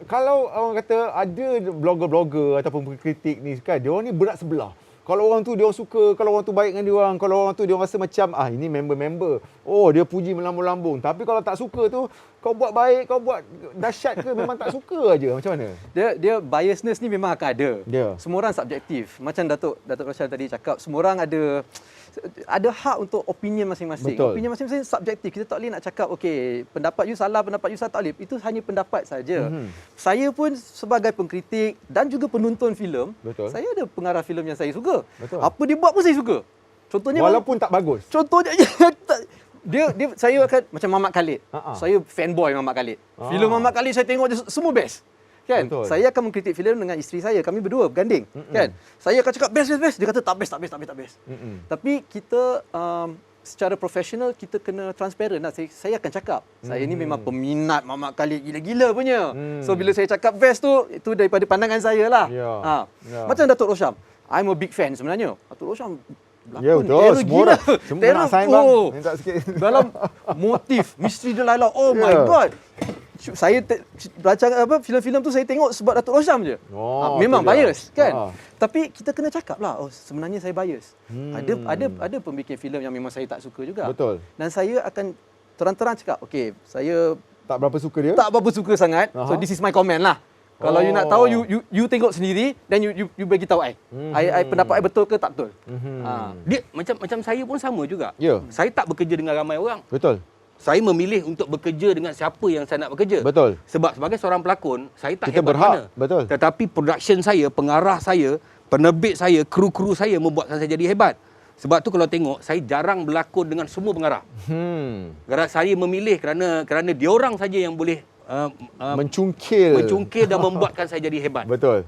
kalau orang kata ada blogger-blogger ataupun pengkritik ni kan, dia orang ni berat sebelah. Kalau orang tu dia orang suka, kalau orang tu baik dengan dia orang, kalau orang tu dia orang rasa macam ini member-member. Oh, dia puji melambung-lambung. Tapi kalau tak suka tu, kau buat baik, kau buat dahsyat ke memang tak suka aja. Macam mana? Dia biasness ni memang akan ada. Semua orang subjektif. Macam Datuk Rosyam tadi cakap, semua orang ada hak untuk opinion masing-masing. Betul. Opinion masing-masing subjektif. Kita tak boleh nak cakap okey, pendapat you salah tak boleh. Itu hanya pendapat saja. Saya pun sebagai pengkritik dan juga penonton filem, saya ada pengarah filem yang saya suka. Betul. Apa dia buat pun saya suka. Contohnya walaupun tak bagus. Contohnya saya akan macam Mamat Khalid. Saya fanboy Mamat Khalid. Filem Mamat Khalid saya tengok semua best. Kan? Betul. Saya akan mengkritik filem dengan isteri saya. Kami berdua berganding. Kan? Saya akan cakap best. Dia kata tak best. Tapi kita secara profesional kita kena transparent lah. Saya akan cakap. Saya ni memang peminat Mamat Khalid gila-gila punya. So bila saya cakap best tu, itu daripada pandangan saya lah. Macam Datuk Rosyam. I'm a big fan sebenarnya. Datuk Rosyam betul. Semua orang nak sign bang. Minta sikit. Dalam motif misteri Delilah. Oh my god. Saya baca filem-filem tu saya tengok sebab Datuk Rosyam je. Memang bias kan. Tapi kita kena cakap lah, sebenarnya saya bias. Ada pembikin filem yang memang saya tak suka juga. Betul. Dan saya akan terang-terang cakap, okey, saya tak berapa suka dia. Tak berapa suka sangat. So this is my comment lah. Kalau you nak tahu, you tengok sendiri, then you bagi tahu I pendapat I betul ke tak betul. Dia macam saya pun sama juga. Saya tak bekerja dengan ramai orang. Betul. Saya memilih untuk bekerja dengan siapa yang saya nak bekerja. Betul. Sebab sebagai seorang pelakon, saya tak kita hebat berhak. mana. Betul. Tetapi production saya, pengarah saya, penerbit saya, kru-kru saya membuatkan saya jadi hebat. Sebab tu kalau tengok, saya jarang berlakon dengan semua pengarah. Kerana saya memilih kerana diorang saja yang boleh mencungkil dan membuatkan saya jadi hebat. Betul.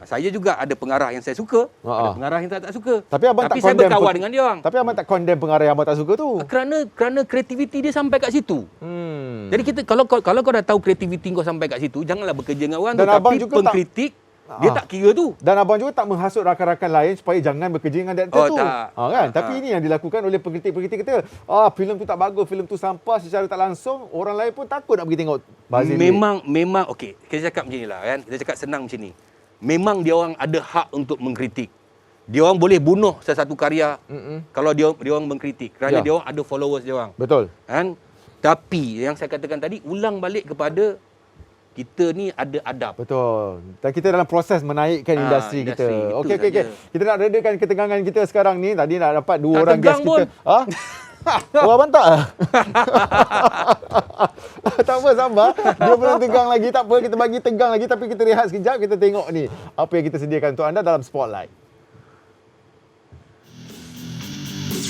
Saya juga ada pengarah yang saya suka, ada pengarah yang tak suka. Tapi abang tak saya berkawan dengan dia orang. Tapi abang tak condemn pengarah yang abang tak suka tu. Kerana kreativiti dia sampai kat situ. Jadi kita kalau kau dah tahu kreativiti kau sampai kat situ, janganlah bekerja dengan orang tu. Tapi pengkritik dia tak kira tu. Dan abang juga tak menghasut rakan-rakan lain supaya jangan bekerja dengan director tu. Tak. Kan? Tapi ini yang dilakukan oleh pengkritik-pengkritik kita. Filem tu tak bagus, filem tu sampah, secara tak langsung orang lain pun takut nak pergi tengok. Memang okey. Kita cakap macam inilah kan. Kita cakap senang macam ni. Memang dia orang ada hak untuk mengkritik. Dia orang boleh bunuh sesuatu karya kalau dia orang mengkritik kerana dia orang ada followers dia orang. Betul. Kan? Tapi yang saya katakan tadi, ulang balik kepada kita ni ada adab. Betul. Dan kita dalam proses menaikkan industri kita. Okey. Kita nak redakan ketegangan kita sekarang ni. Tadi nak dapat dua orang guest kita. Orang bantah. Tak apa, sabar. Dia belum tegang lagi. Tak apa, kita bagi tegang lagi. Tapi kita rehat sekejap. Kita tengok ni apa yang kita sediakan untuk anda dalam Spotlight.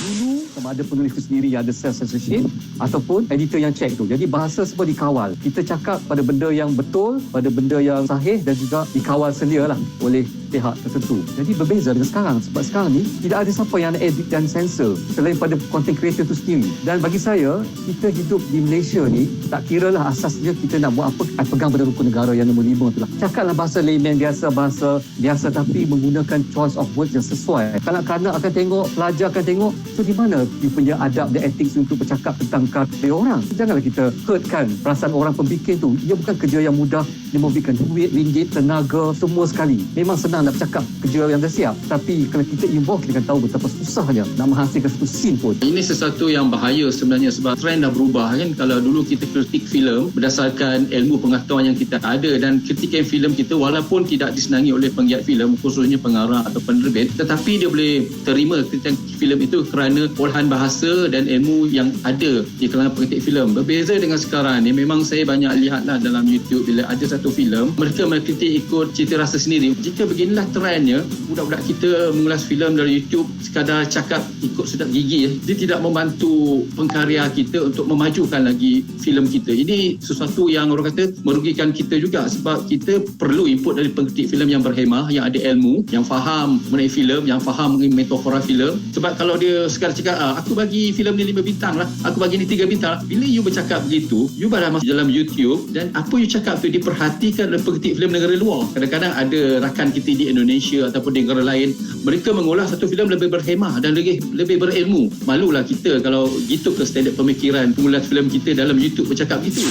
Dulu sama ada penulis itu sendiri yang ada self-censorship ataupun editor yang check tu. Jadi bahasa semua dikawal. Kita cakap pada benda yang betul, pada benda yang sahih dan juga dikawal sedia lah oleh pihak tertentu. Jadi berbeza dengan sekarang. Sebab sekarang ni tidak ada siapa yang nak edit dan sensor selain pada content creator tu sendiri. Dan bagi saya, kita hidup di Malaysia ni tak kira lah asasnya kita nak buat apa, pegang pada rukun negara yang nombor 5 tu lah. Cakaplah bahasa layman biasa, bahasa biasa tapi menggunakan choice of words yang sesuai. Kanak-kanak akan tengok, pelajar akan tengok. So di mana dia punya adab dan etik untuk bercakap tentang karya orang? Janganlah kita hurtkan perasaan orang pembikin tu. Ia bukan kerja yang mudah. Dia memberikan duit, ringgit, tenaga, semua sekali. Memang senang nak bercakap kerja yang dah siap. Tapi kalau kita involve, kita akan tahu betapa susahnya nak menghasilkan satu scene pun. Ini sesuatu yang bahaya sebenarnya sebab trend dah berubah kan. Kalau dulu kita kritik filem berdasarkan ilmu pengetahuan yang kita ada dan kritikan filem kita walaupun tidak disenangi oleh penggiat filem khususnya pengarah atau penerbit, tetapi dia boleh terima kritikan filem itu kerana olahan bahasa dan ilmu yang ada di kalangan pengkritik filem. Berbeza dengan sekarang ni, memang saya banyak lihatlah dalam YouTube bila ada satu filem mereka mengkritik ikut cita rasa sendiri. Jika beginilah trendnya, budak-budak kita mengulas filem dari YouTube sekadar cakap ikut sedap gigi, dia tidak membantu pengkarya kita untuk memajukan lagi filem kita. Ini sesuatu yang orang kata merugikan kita juga sebab kita perlu input dari pengkritik filem yang berhemah, yang ada ilmu, yang faham mengenai filem, yang faham mengenai metafora filem. Sebab kalau dia sekadar cakap aku bagi filem ni 5 bintang lah, aku bagi ni 3 bintang lah. Bila you bercakap begitu, you pada masuk dalam YouTube dan apa you cakap tu diperhatikan oleh pengkritik filem negara luar. Kadang-kadang ada rakan kita di Indonesia ataupun di negara lain, mereka mengolah satu filem lebih berhemah dan lebih berilmu. Malulah kita kalau gitu ke standard pemikiran pengulas filem kita dalam YouTube bercakap gitu.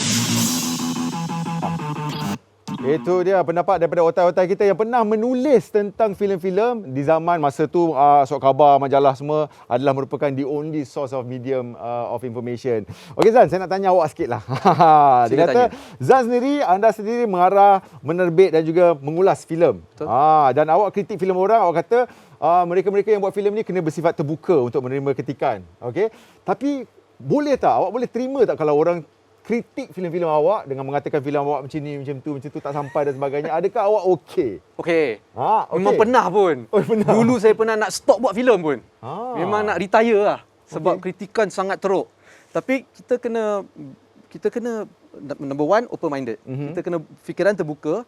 Itu dia pendapat daripada otai-otai kita yang pernah menulis tentang filem-filem di zaman masa tu. Surat khabar, majalah semua adalah merupakan the only source of medium of information. Okey Zan, saya nak tanya awak sikit lah. Dia kata, Zan sendiri, anda sendiri mengarah, menerbit dan juga mengulas filem. Dan awak kritik filem orang, awak kata mereka-mereka yang buat filem ni kena bersifat terbuka untuk menerima kritikan. Okey, tapi boleh tak, awak boleh terima tak kalau orang kritik filem-filem awak dengan mengatakan filem awak macam ni, macam tu tak sampai dan sebagainya? Adakah awak okey? Okey. Memang pernah pun. Pernah. Dulu saya pernah nak stop buat filem pun. Memang nak retire lah sebab kritikan sangat teruk. Tapi kita kena number one, open minded. Kita kena fikiran terbuka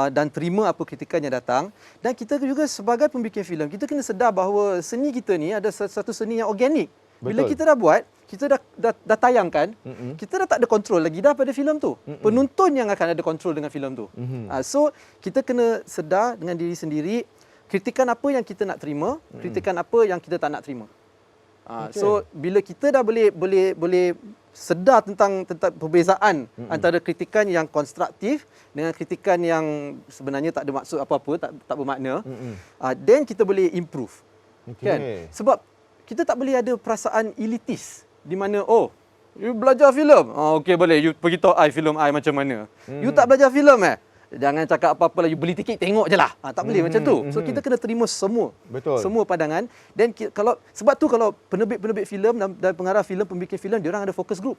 dan terima apa kritikan yang datang. Dan kita juga sebagai pembikin filem, kita kena sedar bahawa seni kita ni ada satu seni yang organik. Bila kita dah buat, kita dah tayangkan, kita dah tak ada kontrol lagi dah pada filem tu. Penonton yang akan ada kontrol dengan filem tu. So, kita kena sedar dengan diri sendiri, kritikan apa yang kita nak terima, kritikan apa yang kita tak nak terima. So, bila kita dah boleh sedar tentang perbezaan antara kritikan yang konstruktif dengan kritikan yang sebenarnya tak ada maksud apa-apa, tak bermakna, then kita boleh improve. Kan? Sebab kita tak boleh ada perasaan elitis di mana you belajar filem. Okey boleh, you beritahu filem macam mana. You tak belajar filem jangan cakap apa-apa lah, you beli tiket tengok je lah. Tak boleh macam tu. So kita kena terima semua. Betul. Semua pandangan. Dan sebab tu kalau penerbit filem dan pengarah filem, pembikin filem, diorang ada focus group.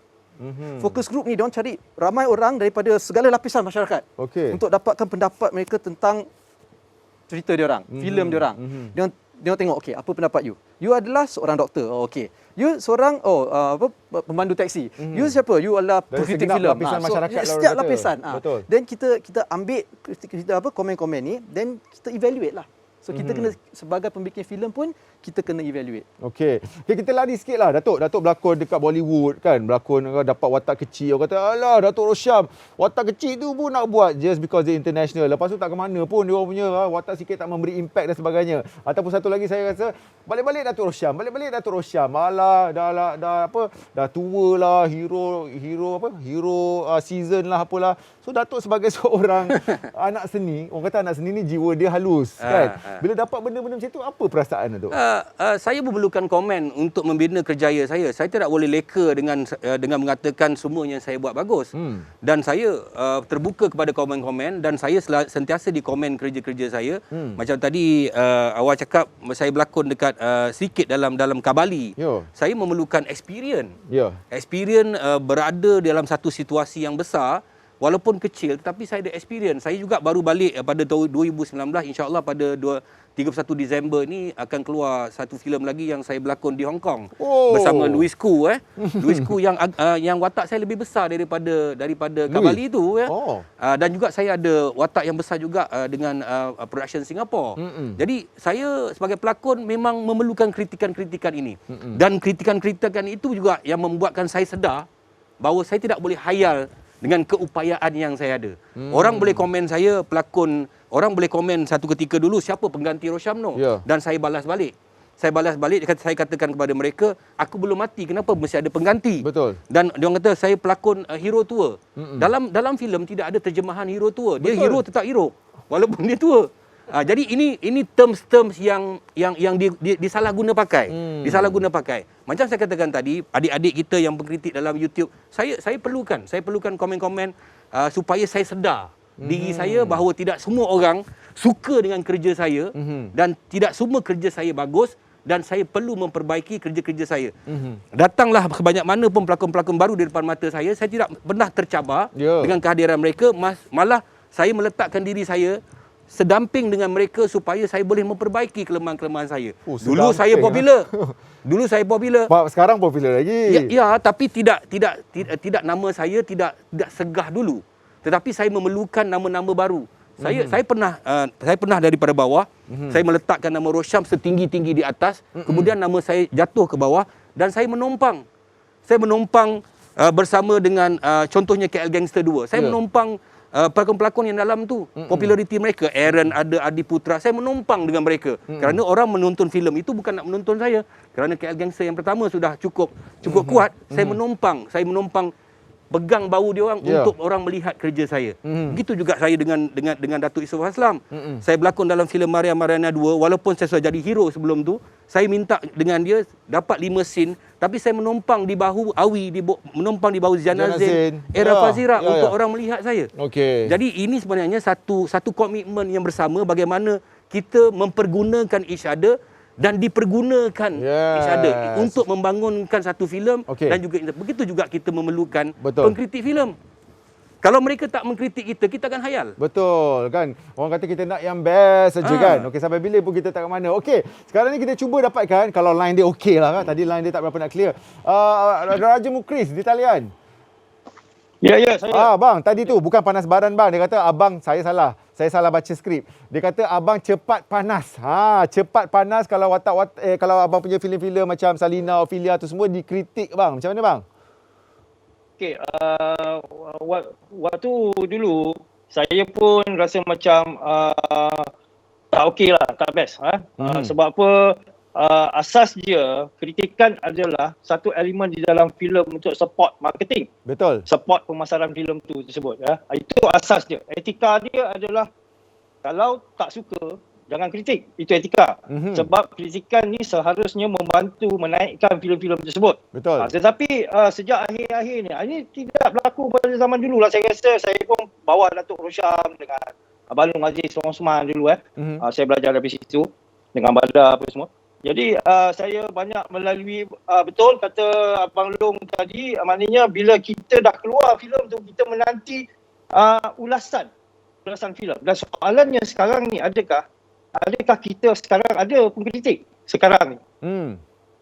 Focus group ni diorang cari ramai orang daripada segala lapisan masyarakat untuk dapatkan pendapat mereka tentang cerita diorang, filem diorang. tengok okey, apa pendapat you? You adalah seorang doktor. Oh, okey. You seorang pemandu taksi. You siapa? You adalah pengkritik filem. Lapisan masyarakat setiap lapisan. Betul. Then kita ambil komen-komen ni, then kita evaluate lah. So kita kena sebagai pembikin filem pun kita kena evaluate. Okey. Okay, kita lari sikit lah. Datuk berlakon dekat Bollywood kan. Berlakon dapat watak kecil. Orang kata, alah Datuk Rosyam, watak kecil tu pun nak buat just because dia international. Lepas tu tak ke mana pun dia orang punya watak sikit tak memberi impact dan sebagainya. Ataupun satu lagi saya rasa, balik-balik Datuk Rosyam. Alah, dah tua lah, hero season lah apalah. So Datuk sebagai seorang anak seni, orang kata anak seni ni jiwa dia halus kan. Bila dapat benda-benda macam tu, apa perasaan Datuk? Saya memerlukan komen untuk membina kerjaya saya. Saya tidak boleh leka dengan mengatakan semua yang saya buat bagus. Dan saya terbuka kepada komen-komen dan saya sentiasa dikomen kerja-kerja saya. Macam tadi awal cakap saya berlakon dekat sikit dalam Kabali. Saya memerlukan experience. Experience berada dalam satu situasi yang besar. Walaupun kecil, tetapi saya ada experience. Saya juga baru balik pada 2019, insya-Allah pada 31 Disember ni akan keluar satu filem lagi yang saya berlakon di Hong Kong bersama Louis Koo Louis Koo yang watak saya lebih besar daripada Kabali itu dan juga saya ada watak yang besar juga dengan production Singapore. Jadi saya sebagai pelakon memang memerlukan kritikan-kritikan ini. Dan kritikan-kritikan itu juga yang membuatkan saya sedar bahawa saya tidak boleh hayal dengan keupayaan yang saya ada. Orang boleh komen saya pelakon, orang boleh komen satu ketika dulu siapa pengganti Rosyam Noh. Dan saya balas balik. Saya katakan kepada mereka, aku belum mati, kenapa mesti ada pengganti? Betul. Dan dia orang kata saya pelakon hero tua. Dalam filem tidak ada terjemahan hero tua. Dia hero tetap hero walaupun dia tua. Jadi ini terms yang disalahguna pakai. Disalahguna pakai. Macam saya katakan tadi, adik-adik kita yang pengkritik dalam YouTube, saya perlukan komen-komen supaya saya sedar diri saya bahawa tidak semua orang suka dengan kerja saya dan tidak semua kerja saya bagus dan saya perlu memperbaiki kerja-kerja saya. Datanglah sebanyak mana pun pelakon-pelakon baru di depan mata saya tidak pernah tercabar dengan kehadiran mereka, malah saya meletakkan diri saya sedamping dengan mereka supaya saya boleh memperbaiki kelemahan-kelemahan saya. Dulu saya popular. Sekarang popular lagi. Ya, tapi tidak nama saya tidak segah dulu. Tetapi saya memerlukan nama-nama baru. Saya pernah daripada bawah, saya meletakkan nama Rosyam setinggi-tinggi di atas, kemudian nama saya jatuh ke bawah dan saya menumpang. Saya menumpang bersama dengan contohnya KL Gangster 2. Saya menumpang pelakon-pelakon yang dalam tu, populariti mereka, Aaron ada, Adi Putra, saya menumpang dengan mereka. Kerana orang menonton filem itu bukan nak menonton saya. Kerana KL Gangster yang pertama sudah cukup kuat, saya menumpang pegang bau dia orang untuk orang melihat kerja saya. Begitu juga saya dengan Datuk Yusof Aslam. Saya berlakon dalam filem Maria Mariana 2, walaupun saya sudah jadi hero sebelum tu, saya minta dengan dia dapat 5 scene, tapi saya menumpang di bahu Awi, menumpang di bahu Ziana Zain, Era Fazira untuk orang melihat saya. Jadi ini sebenarnya satu komitmen yang bersama bagaimana kita mempergunakan each other dan dipergunakan each other untuk membangunkan satu filem dan juga begitu juga kita memerlukan pengkritik filem. Kalau mereka tak mengkritik kita akan hayal. Betul kan. Orang kata kita nak yang best saja kan. Okey, sampai bila pun kita tak ke mana. Okey, sekarang ni kita cuba dapatkan kalau line dia okey lah kan. Tadi line dia tak berapa nak clear. Raja Mukris di talian. Ya, saya. Bang, tadi tu bukan panas badan bang. Dia kata abang saya salah. Saya salah baca skrip. Dia kata abang cepat panas. Cepat panas kalau kalau abang punya filem-filem macam Salina, Ophelia tu semua dikritik bang. Macam mana bang? Okey, waktu dulu saya pun rasa macam tak okey lah, tak best. Sebab apa? Asas dia, kritikan adalah satu elemen di dalam filem untuk support marketing. Betul. Support pemasaran filem tu tersebut. Itu asas dia. Etika dia adalah kalau tak suka, jangan kritik. Itu etika. Sebab kritikan ni seharusnya membantu menaikkan filem-filem tersebut. Betul. Tetapi sejak akhir-akhir ni, ini tidak berlaku pada zaman dulu lah. Saya rasa saya pun bawa Datuk Rosyam dengan Abang Long Aziz Osman dulu. Saya belajar dari situ dengan Badar apa semua. Jadi saya banyak melalui betul kata Abang Long tadi, maknanya bila kita dah keluar filem tu, kita menanti ulasan filem. Dan soalannya sekarang ni, adakah adakah kita sekarang ada pengkritik sekarang ni?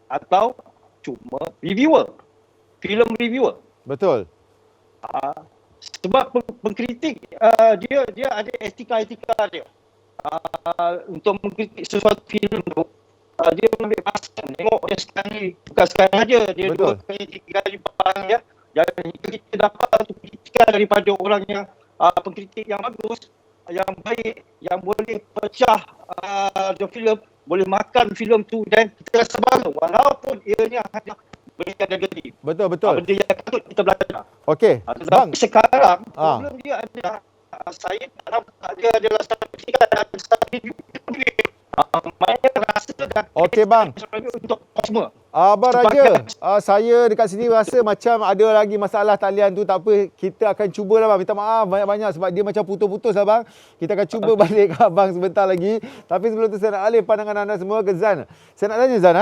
Atau cuma reviewer, filem reviewer? Betul. Sebab pengkritik dia ada etika dia. Untuk mengkritik sesuatu filem tu, dia mengambil masa, tengok dia sekali, bukan sekarang aja, dia 2 kali 3 kali ya. Dan kita dapat untuk kritikan daripada orang yang pengkritik yang bagus, yang baik, yang boleh pecah the filem, boleh makan filem tu, dan kita rasa bangga walaupun ianya hanya benda negatif. Betul. Benda yang patut kita belajar. Okey. Bang, sekarang problem dia adalah saya tak nampak dia adalah satu kritikan dan satu review. Maknanya rasa dan okey bang. Untuk semua. Abang Raja, saya dekat sini rasa macam ada lagi masalah talian tu. Tak apa, kita akan cuba lah bang. Minta maaf banyak-banyak sebab dia macam putus-putus lah bang. Kita akan cuba balik ke abang sebentar lagi. Tapi sebelum tu saya nak alih pandangan anda semua ke Zan. Saya nak tanya Zan,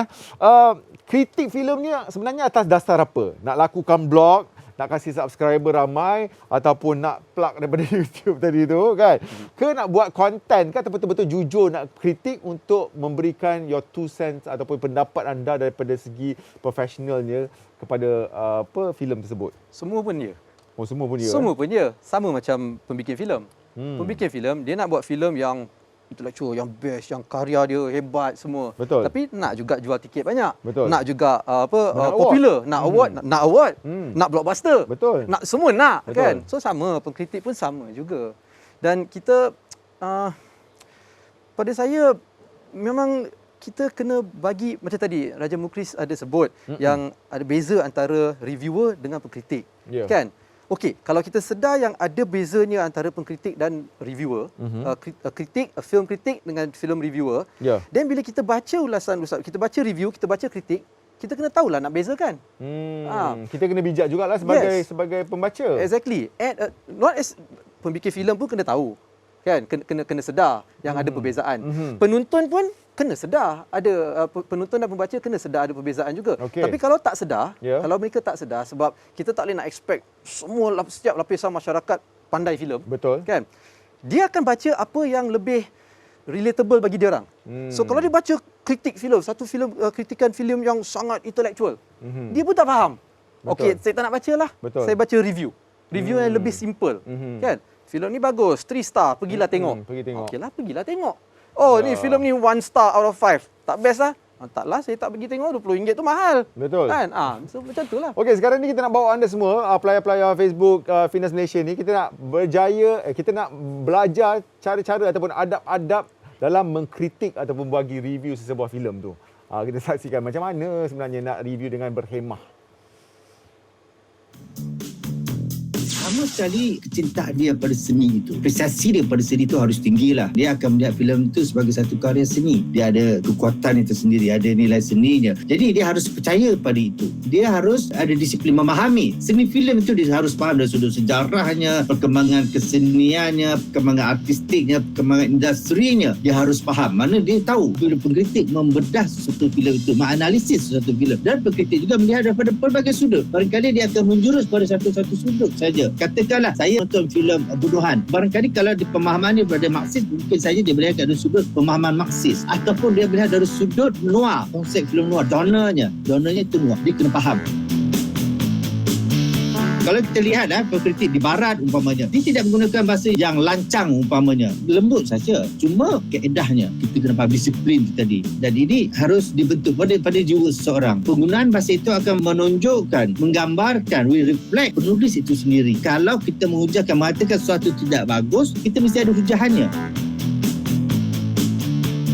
kritik filem ni sebenarnya atas dasar apa? Nak lakukan blog, nak kasih subscriber ramai, ataupun nak plug daripada YouTube tadi tu kan? Ke nak buat konten kan, betul-betul jujur nak kritik untuk memberikan your 2 cents ataupun pendapat anda daripada segi profesionalnya kepada filem tersebut? Semua pun dia. Oh, semua pun dia. Semua pun dia. Sama macam pembikin filem. Pembikin filem dia nak buat filem yang intellectual, yang best, yang karya dia hebat semua. Betul. Tapi nak juga jual tiket banyak. Betul. Nak juga popular, nak award, nak blockbuster. Betul. Nak semua nak. Betul. Kan? So sama, pengkritik pun sama juga. Dan kita pada saya memang kita kena bagi, macam tadi Raja Mukris ada sebut yang ada beza antara reviewer dengan pengkritik. Yeah. Kan? Okey, kalau kita sedar yang ada bezanya antara pengkritik dan reviewer, film kritik dengan film reviewer, dan bila kita baca ulasan, kita baca review, kita baca kritik, kita kena tahulah nak bezakan. Kita kena bijak jugalah sebagai pembaca. Exactly. And not as pembikin filem pun kena tahu. Kan? Kena sedar yang ada perbezaan. Penonton pun kena sedar ada penonton dan pembaca kena sedar ada perbezaan juga. Tapi kalau tak sedar, kalau mereka tak sedar, sebab kita tak boleh nak expect setiap lapisan masyarakat pandai filem. Betul. Kan? Dia akan baca apa yang lebih relatable bagi dia orang. So kalau dia baca kritik filem, satu filem kritikan filem yang sangat intellectual, dia pun tak faham. Okey, saya tak nak baca lah. Saya baca review. Review yang lebih simple. Kan? Filem ni bagus, 3 star, pergilah tengok. Pergi tengok. Okeylah, pergilah tengok. Oh, ni filem ni 1 star out of 5. Tak best lah. Taklah saya tak pergi tengok, RM20 tu mahal. Betul. Kan? So macam itulah. Okey, sekarang ni kita nak bawa anda semua, player-player Facebook Finas Malaysia ni, kita nak berjaya, kita nak belajar cara-cara ataupun adab-adab dalam mengkritik ataupun bagi review sesebuah filem tu. Kita saksikan macam mana sebenarnya nak review dengan berhemah. Pertama sekali, kecintaan dia pada seni itu. Apresiasi dia pada seni itu harus tinggi lah. Dia akan melihat filem itu sebagai satu karya seni. Dia ada kekuatan itu sendiri, ada nilai seninya. Jadi dia harus percaya pada itu. Dia harus ada disiplin memahami. Seni filem itu dia harus faham dari sudut sejarahnya, perkembangan keseniannya, perkembangan artistiknya, perkembangan industrinya. Dia harus faham. Mana dia tahu bila pengkritik membedah sesuatu filem itu, menganalisis sesuatu filem. Dan pengkritik juga melihat daripada pelbagai sudut. Barangkali dia akan menjurus pada satu-satu sudut saja. Katakanlah saya nonton filem bunuhan. Barangkali kalau di pemahamannya pada Marxis, mungkin saja dia melihat dari sudut pemahaman Marxis. Ataupun dia melihat dari sudut noir, konsep filem noir, genre-nya itu noir. Dia kena faham. Kalau kita lihat pengkritik di barat umpamanya, dia tidak menggunakan bahasa yang lancang umpamanya, lembut saja. Cuma keedahnya kita kena faham disiplin tadi. Dan ini harus dibentuk pada jiwa seseorang. Penggunaan bahasa itu akan menunjukkan, menggambarkan, reflect penulis itu sendiri. Kalau kita menghujahkan, mengatakan sesuatu tidak bagus, kita mesti ada hujahannya.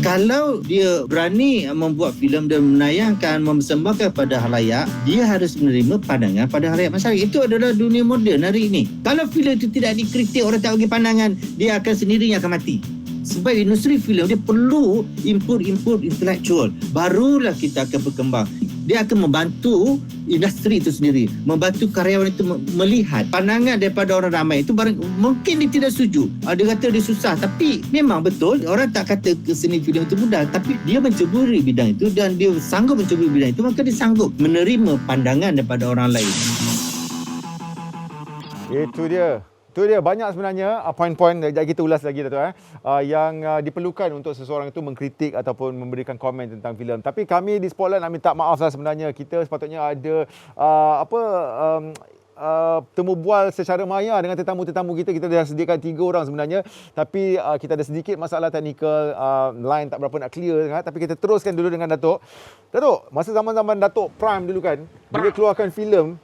Kalau dia berani membuat filem dan menayangkan, mempersembahkan pada halayak, dia harus menerima pandangan pada halayak masyarakat. Itu adalah dunia moden hari ini. Kalau filem itu tidak dikritik, orang tak bagi pandangan, dia akan sendirinya akan mati. Sebab industri filem dia perlu input intelektual. Barulah kita akan berkembang. Dia akan membantu industri itu sendiri, membantu karyawan itu melihat pandangan daripada orang ramai itu. Mungkin dia tidak setuju, dia kata dia susah, tapi memang betul orang tak kata seni filem itu mudah, tapi dia menceburi bidang itu dan dia sanggup menceburi bidang itu, maka dia sanggup menerima pandangan daripada orang lain. Itu dia Tu dia banyak sebenarnya poin-poin sekejap kita ulas lagi Dato' yang diperlukan untuk seseorang itu mengkritik ataupun memberikan komen tentang filem. Tapi kami di Spotlight nak minta maaf lah sebenarnya. Kita sepatutnya ada temu bual secara maya dengan tetamu-tetamu kita. Kita dah sediakan 3 orang sebenarnya. Tapi kita ada sedikit masalah teknikal, line tak berapa nak clear. Tapi kita teruskan dulu dengan Dato'. Dato', masa zaman-zaman Dato' Prime dulu kan, bila keluarkan filem,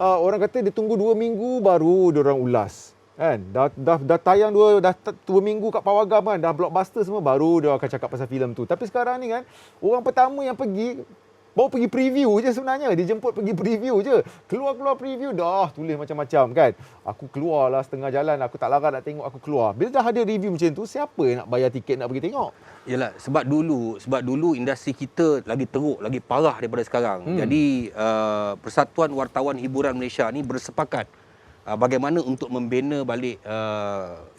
orang kata dia tunggu 2 minggu baru diorang ulas. Kan? Dah tayang 2 minggu kat pawagam kan, dah blockbuster semua, baru dia akan cakap pasal filem tu. Tapi sekarang ni kan, orang pertama yang baru pergi preview je sebenarnya. Dia jemput pergi preview je. Keluar preview dah tulis macam-macam kan. Aku keluarlah setengah jalan, aku tak larat nak tengok, aku keluar. Bila dah ada review macam tu, siapa yang nak bayar tiket nak pergi tengok? Yalah, sebab dulu industri kita lagi teruk, lagi parah daripada sekarang. Jadi Persatuan Wartawan Hiburan Malaysia ni bersepakat bagaimana untuk membina balik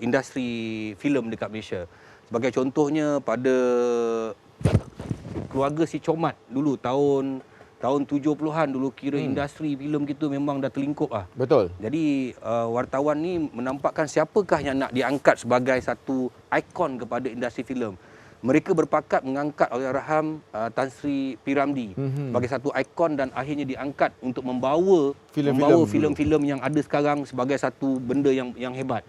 industri filem dekat Malaysia. Sebagai contohnya pada keluarga si Comat dulu tahun 70-an dulu, kira industri filem kita memang dah terlingkup lah. Betul. Jadi wartawan ni menampakkan siapakah yang nak diangkat sebagai satu ikon kepada industri filem. Mereka berpakat mengangkat Allahyarham Tan Sri P. Ramlee sebagai satu ikon dan akhirnya diangkat untuk membawa filem-filem yang ada sekarang sebagai satu benda yang hebat.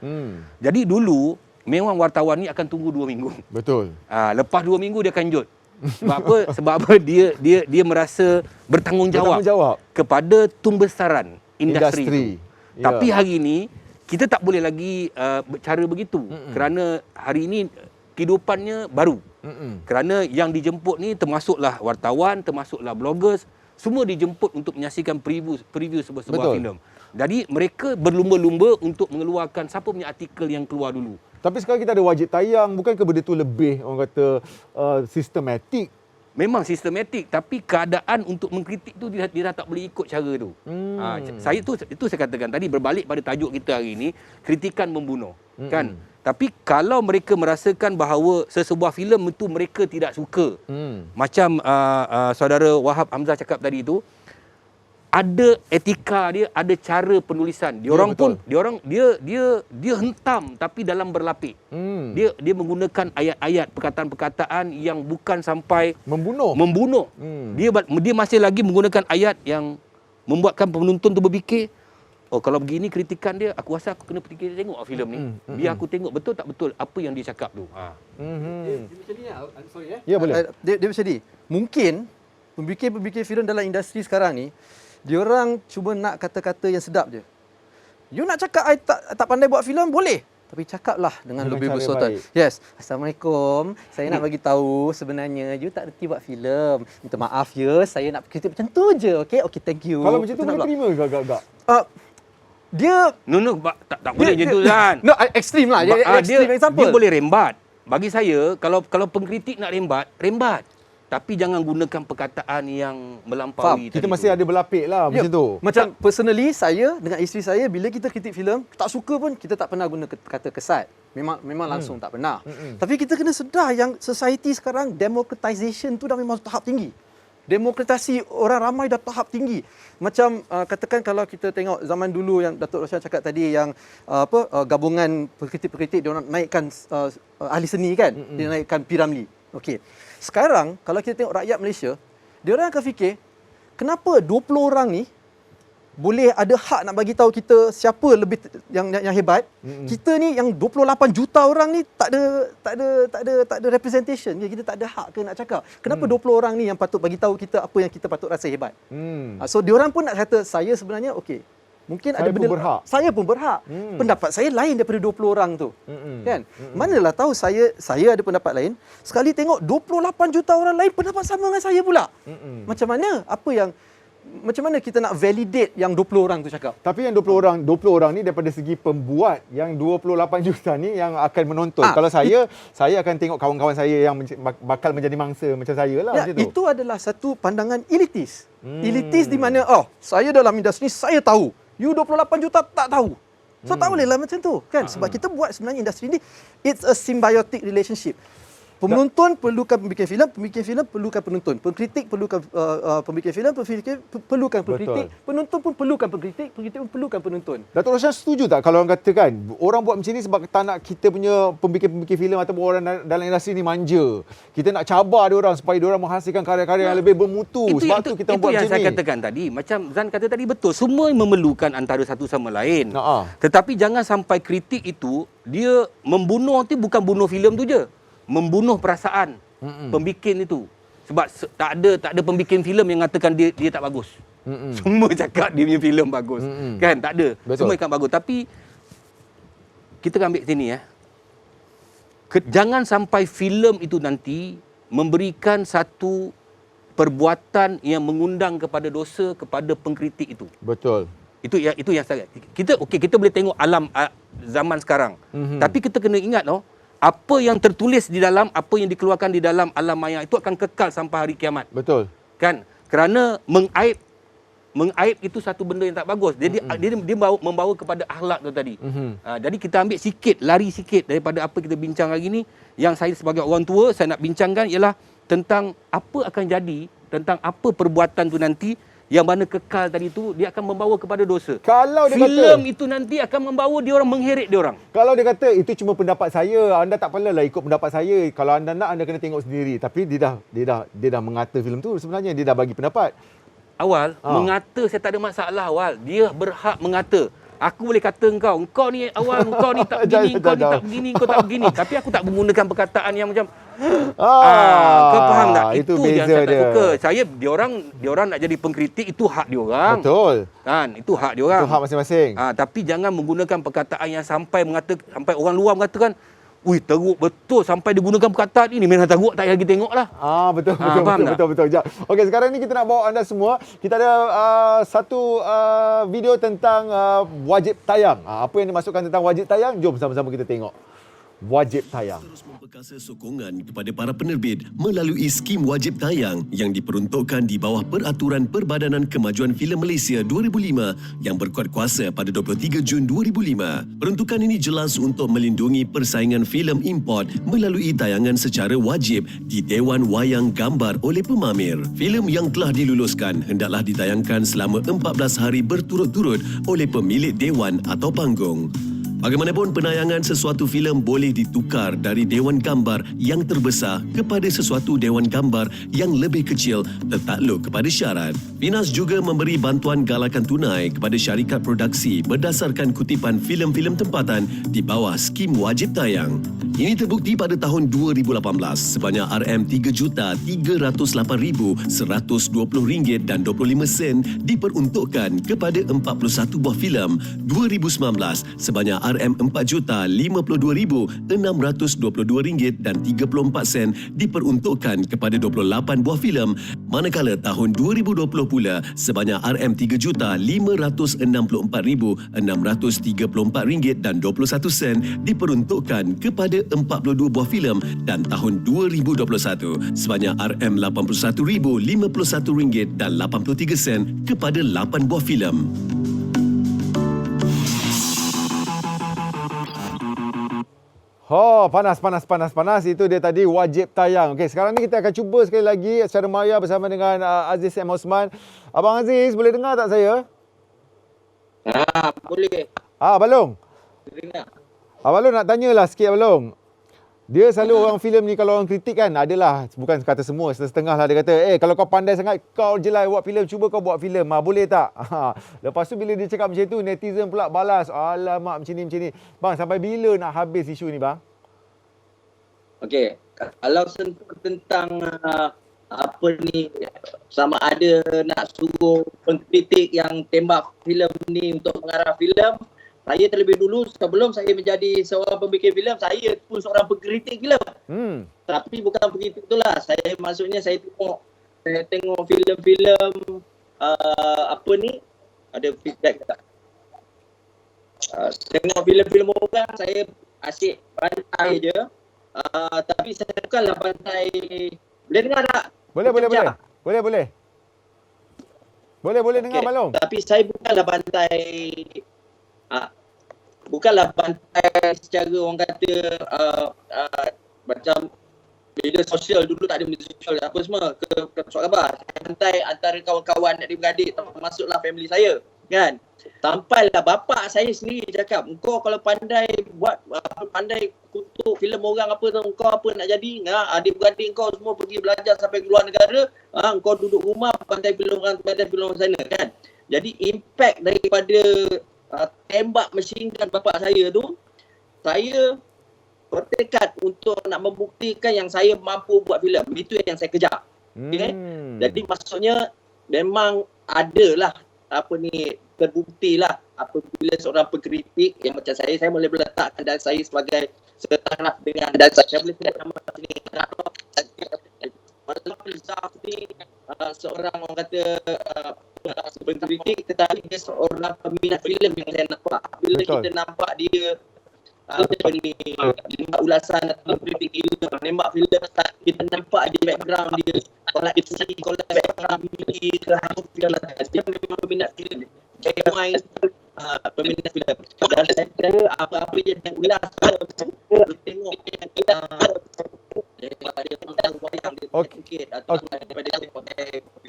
Jadi dulu memang wartawan ni akan tunggu 2 minggu. Betul. Lepas 2 minggu dia akan jut. Sebab apa? Sebab apa? Dia merasa bertanggungjawab kepada tumbesaran industri itu. Ya. Tapi hari ini kita tak boleh lagi cara begitu. Kerana hari ini kehidupannya baru. Kerana yang dijemput ni termasuklah wartawan, termasuklah bloggers, semua dijemput untuk menyaksikan preview sebuah filem. Jadi mereka berlumba-lumba untuk mengeluarkan siapa punya artikel yang keluar dulu. Tapi sekarang kita ada wajib tayang, bukankah benda tu lebih orang kata sistematik? Memang sistematik, tapi keadaan untuk mengkritik tu dia dah tak boleh ikut cara tu. Itu saya katakan tadi, berbalik pada tajuk kita hari ini, kritikan membunuh, kan? Tapi kalau mereka merasakan bahawa sesebuah filem itu mereka tidak suka, macam saudara Wahab Hamzah cakap tadi tu, ada etika dia, ada cara penulisan. Dia hentam tapi dalam berlapik. Dia menggunakan ayat-ayat, perkataan-perkataan yang bukan sampai membunuh. Dia masih lagi menggunakan ayat yang membuatkan penonton tu berfikir, oh kalau begini kritikan dia, aku rasa aku kena pergi tengok filem ni. Biar aku tengok betul tak betul apa yang dia cakap tu. Dia macam ni lah. Sorry Ya, boleh. Dia macam ni. Mungkin pemikir filem dalam industri sekarang ni, diorang cuba nak kata-kata yang sedap je. You nak cakap I tak pandai buat filem, boleh. Tapi cakaplah dengan lebih bersotan. Yes. Assalamualaikum. Saya nak bagi tahu sebenarnya you tak reti buat filem. Minta maaf ya, saya nak kritik macam tu je. Okay, thank you. Kalau macam tu boleh terima ke agak-agak? Dia tak boleh macam tu kan. No, ekstrim lah. Dia boleh rembat. Bagi saya, kalau pengkritik nak rembat. Tapi jangan gunakan perkataan yang melampaui. Kita masih ada berlapik lah macam tu. Macam personally, saya dengan isteri saya, bila kita kritik filem, tak suka pun kita tak pernah guna kata kesat. Memang langsung tak pernah. Tapi kita kena sedar yang society sekarang, democratization tu dah memang tahap tinggi. Demokratisasi orang ramai dah tahap tinggi. Macam katakan kalau kita tengok zaman dulu yang Datuk Roshan cakap tadi, yang gabungan pengkritik-pengkritik dia orang naikkan ahli seni kan, dia naikkan P. Ramlee. Okey. Sekarang kalau kita tengok rakyat Malaysia, dia orang akan fikir, kenapa 20 orang ni boleh ada hak nak bagi tahu kita siapa lebih yang hebat. Kita ni yang 28 juta orang ni tak ada representation. Kita tak ada hak ke nak cakap. Kenapa 20 orang ni yang patut bagi tahu kita apa yang kita patut rasa hebat. So diorang pun nak kata saya sebenarnya okey. Mungkin ada benda berhak. Saya pun berhak. Pendapat saya lain daripada 20 orang tu. Kan? Manalah tahu saya ada pendapat lain. Sekali tengok 28 juta orang lain pendapat sama dengan saya pula. Macam mana kita nak validate yang 20 orang tu cakap? Tapi yang 20 orang ni daripada segi pembuat, yang 28 juta ni yang akan menonton. Kalau saya akan tengok kawan-kawan saya yang bakal menjadi mangsa macam saya lah. Ya, itu adalah satu pandangan elitis. Elitis di mana, saya dalam industri saya tahu. You 28 juta tak tahu. So tak bolehlah macam tu kan. Sebab kita buat sebenarnya industri ni, it's a symbiotic relationship. Penonton perlukan pembikin filem perlukan penonton. Pengkritik perlukan pembikin filem, perlukan pengkritik. Penonton pun perlukan pengkritik pun perlukan penonton. Datuk Roshan setuju tak kalau orang katakan orang buat macam ni sebab tak nak kita punya pembikin-pembikin filem ataupun orang dalam industri ni manja. Kita nak cabar dia orang supaya dia orang menghasilkan karya-karya yang lebih bermutu. Sebab tu kita buat macam ni. Itu yang saya katakan tadi. Macam Zan kata tadi betul. Semua memerlukan antara satu sama lain. Tetapi jangan sampai kritik itu dia membunuh, nanti bukan bunuh filem tu je. Membunuh perasaan pembikin itu. Sebab tak ada pembikin filem yang mengatakan dia tak bagus. Semua cakap dia punya filem bagus. Kan? Tak ada. Betul. Semua cakap bagus. Tapi kita ambil sini jangan sampai filem itu nanti memberikan satu perbuatan yang mengundang kepada dosa kepada pengkritik itu. Betul. Itu yang saya kita boleh tengok alam zaman sekarang. Tapi kita kena ingat apa yang tertulis di dalam, apa yang dikeluarkan di dalam alam maya itu akan kekal sampai hari kiamat. Betul. Kan? Kerana mengaib itu satu benda yang tak bagus. Jadi dia membawa kepada akhlak tu tadi. Jadi kita ambil lari sikit daripada apa kita bincang hari ni. Yang saya sebagai orang tua saya nak bincangkan ialah tentang apa akan jadi, tentang apa perbuatan tu nanti yang mana kekal tadi tu dia akan membawa kepada dosa. Kalau dia filem itu nanti akan membawa dia orang mengheret dia orang. Kalau dia kata itu cuma pendapat saya, anda tak apalah ikut pendapat saya. Kalau anda nak, anda kena tengok sendiri. Tapi dia dah mengata filem tu sebenarnya, dia dah bagi pendapat. Awal mengata saya tak ada masalah awal. Dia berhak mengata. Aku boleh kata engkau ni awal, engkau ni tak begini, engkau ni tak begini, engkau tak begini. Tapi aku tak menggunakan perkataan yang macam kau faham tak? Itu yang saya tak suka. Dia orang nak jadi pengkritik, itu hak dia orang. Betul. Kan? Itu hak dia orang. Itu hak masing-masing. Tapi jangan menggunakan perkataan yang sampai orang luar mengatakan, "Ui, teruk betul sampai digunakan perkataan ini. Memang teruk tak lagi tengok lah." Betul. Jap. Okey, sekarang ni kita nak bawa anda semua. Kita ada satu video tentang wajib tayang. Apa yang dimasukkan tentang wajib tayang? Jom sama-sama kita tengok. Wajib tayang. Terus memperkasa sokongan kepada para penerbit melalui skim wajib tayang yang diperuntukkan di bawah Peraturan Perbadanan Kemajuan Filem Malaysia 2005 yang berkuat kuasa pada 23 Jun 2005. Peruntukan ini jelas untuk melindungi persaingan filem import melalui tayangan secara wajib di Dewan Wayang Gambar oleh pemamer. Filem yang telah diluluskan hendaklah ditayangkan selama 14 hari berturut-turut oleh pemilik dewan atau panggung. Bagaimanapun, penayangan sesuatu filem boleh ditukar dari Dewan Gambar yang terbesar kepada sesuatu Dewan Gambar yang lebih kecil tertakluk kepada syarat. Finas juga memberi bantuan galakan tunai kepada syarikat produksi berdasarkan kutipan filem-filem tempatan di bawah skim wajib tayang. Ini terbukti pada tahun 2018 sebanyak RM3,308,120.25 diperuntukkan kepada 41 buah filem. 2019 sebanyak RM4,052,622.34 diperuntukkan kepada 28 buah filem, manakala tahun 2020 pula sebanyak RM3,564,634.21 diperuntukkan kepada 42 buah filem, dan tahun 2021 sebanyak RM81,051.83 kepada 8 buah filem. Panas. Itu dia tadi wajib tayang. Okey, sekarang ni kita akan cuba sekali lagi secara maya bersama dengan Aziz M. Osman. Abang Aziz, boleh dengar tak saya? Boleh. Balong. Dengar. Balong nak tanyalah sikit, Balong. Dia selalu orang filem ni kalau orang kritik kan, adalah bukan kata semua, setengah lah dia kata, kalau kau pandai sangat, kau je lah buat filem, cuba kau buat filem, boleh tak? Lepas tu bila dia cakap macam tu, netizen pula balas, alamak macam ni. Bang, sampai bila nak habis isu ni, bang? Okey, kalau sentuh tentang apa ni, sama ada nak suruh pengkritik yang tembak filem ni untuk mengarah filem, saya terlebih dulu sebelum saya menjadi seorang pembikin filem, saya pun seorang pengkritik filem. Tapi bukan begitu itulah. Saya tengok filem-filem apa ni, ada feedback tak? Tengok filem-filem orang, saya asyik pantai je. Tapi saya bukanlah pantai. Boleh dengar tak? Boleh. Boleh dengar, Balong. Tapi saya bukanlah pantai secara orang kata macam media sosial dulu tak ada media sosial apa semua ke surat khabar. Saya hantai antara kawan-kawan adik-beradik termasuklah family saya kan. Sampailah bapak saya sendiri cakap, engkau kalau pandai buat pandai kutuk filem orang apa tu, engkau apa nak jadi? Adik-beradik engkau semua pergi belajar sampai ke luar negara, engkau duduk rumah pandai filem orang sana kan. Jadi impact daripada tembak machine gun bapak saya tu, saya bertekad untuk nak membuktikan yang saya mampu buat filem. Itu yang saya kejar. Okay? Jadi maksudnya memang adalah terbuktilah apabila seorang pengkritik yang macam saya boleh meletakkan dan saya sebagai setaraf dengan dan saya boleh tidak nama sini Zaf ni seorang orang kata pengkritik tetapi dia seorang peminat filem yang saya nampak. Bila kita nampak dia nembak ulasan atau kritik filem, nembak filem, kita nampak di background dia koleksi background dia dia memang peminat filem. Saya main peminat filem. Dan saya kira apa-apa yang ulas tengok yang kita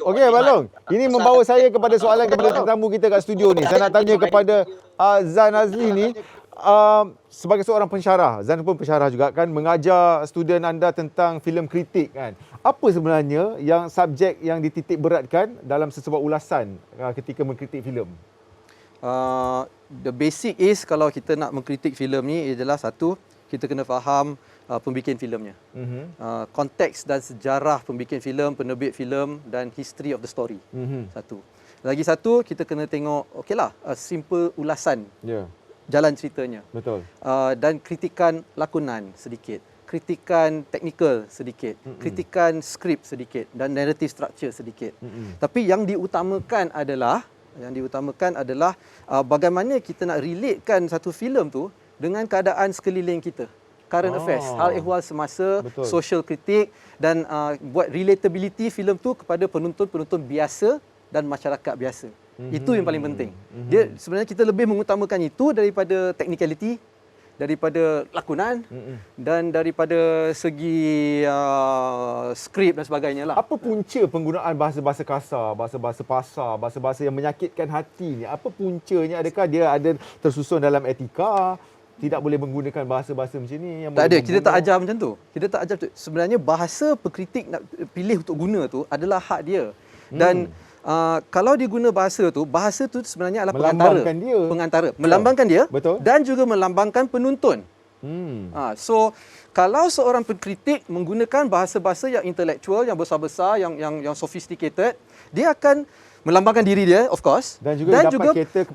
Okey, Abang Long. Ini membawa saya kepada soalan kepada tetamu kita kat studio ni. Saya nak tanya kepada Zan Azli ni. Sebagai seorang pensyarah, Zan pun pensyarah juga kan, mengajar student anda tentang filem kritik kan. Apa sebenarnya yang subjek yang dititik beratkan dalam sesebuah ulasan ketika mengkritik filem? The basic is kalau kita nak mengkritik filem ni adalah satu, kita kena faham pembikin filemnya. Konteks dan sejarah pembikin filem, penerbit filem dan history of the story. Satu. Lagi satu, kita kena tengok simple ulasan. Jalan ceritanya. Betul. Dan kritikan lakonan sedikit, kritikan teknikal sedikit, kritikan skrip sedikit dan narrative structure sedikit. Tapi yang diutamakan adalah bagaimana kita nak relatekan satu filem tu dengan keadaan sekeliling kita. Current affairs, hal ehwal semasa, social kritik dan buat relatability filem tu kepada penonton-penonton biasa dan masyarakat biasa. Itu yang paling penting. Dia sebenarnya kita lebih mengutamakan itu daripada technicality, daripada lakonan dan daripada segi skrip dan sebagainya lah. Apa punca penggunaan bahasa-bahasa kasar, bahasa-bahasa pasar, bahasa-bahasa yang menyakitkan hati ni? Apa puncanya? Adakah dia ada tersusun dalam etika? Tidak boleh menggunakan bahasa-bahasa macam ni yang tak ada, kita tak ajar macam tu. Kita tak ajar tu. Sebenarnya bahasa pengkritik nak pilih untuk guna tu adalah hak dia. Dan kalau dia guna bahasa tu sebenarnya adalah pengantara. Melambangkan dia. Betul. Dan juga melambangkan penonton. So kalau seorang pengkritik menggunakan bahasa-bahasa yang intelektual, yang besar-besar, yang sophisticated, dia akan melambangkan diri dia, of course, dan juga cater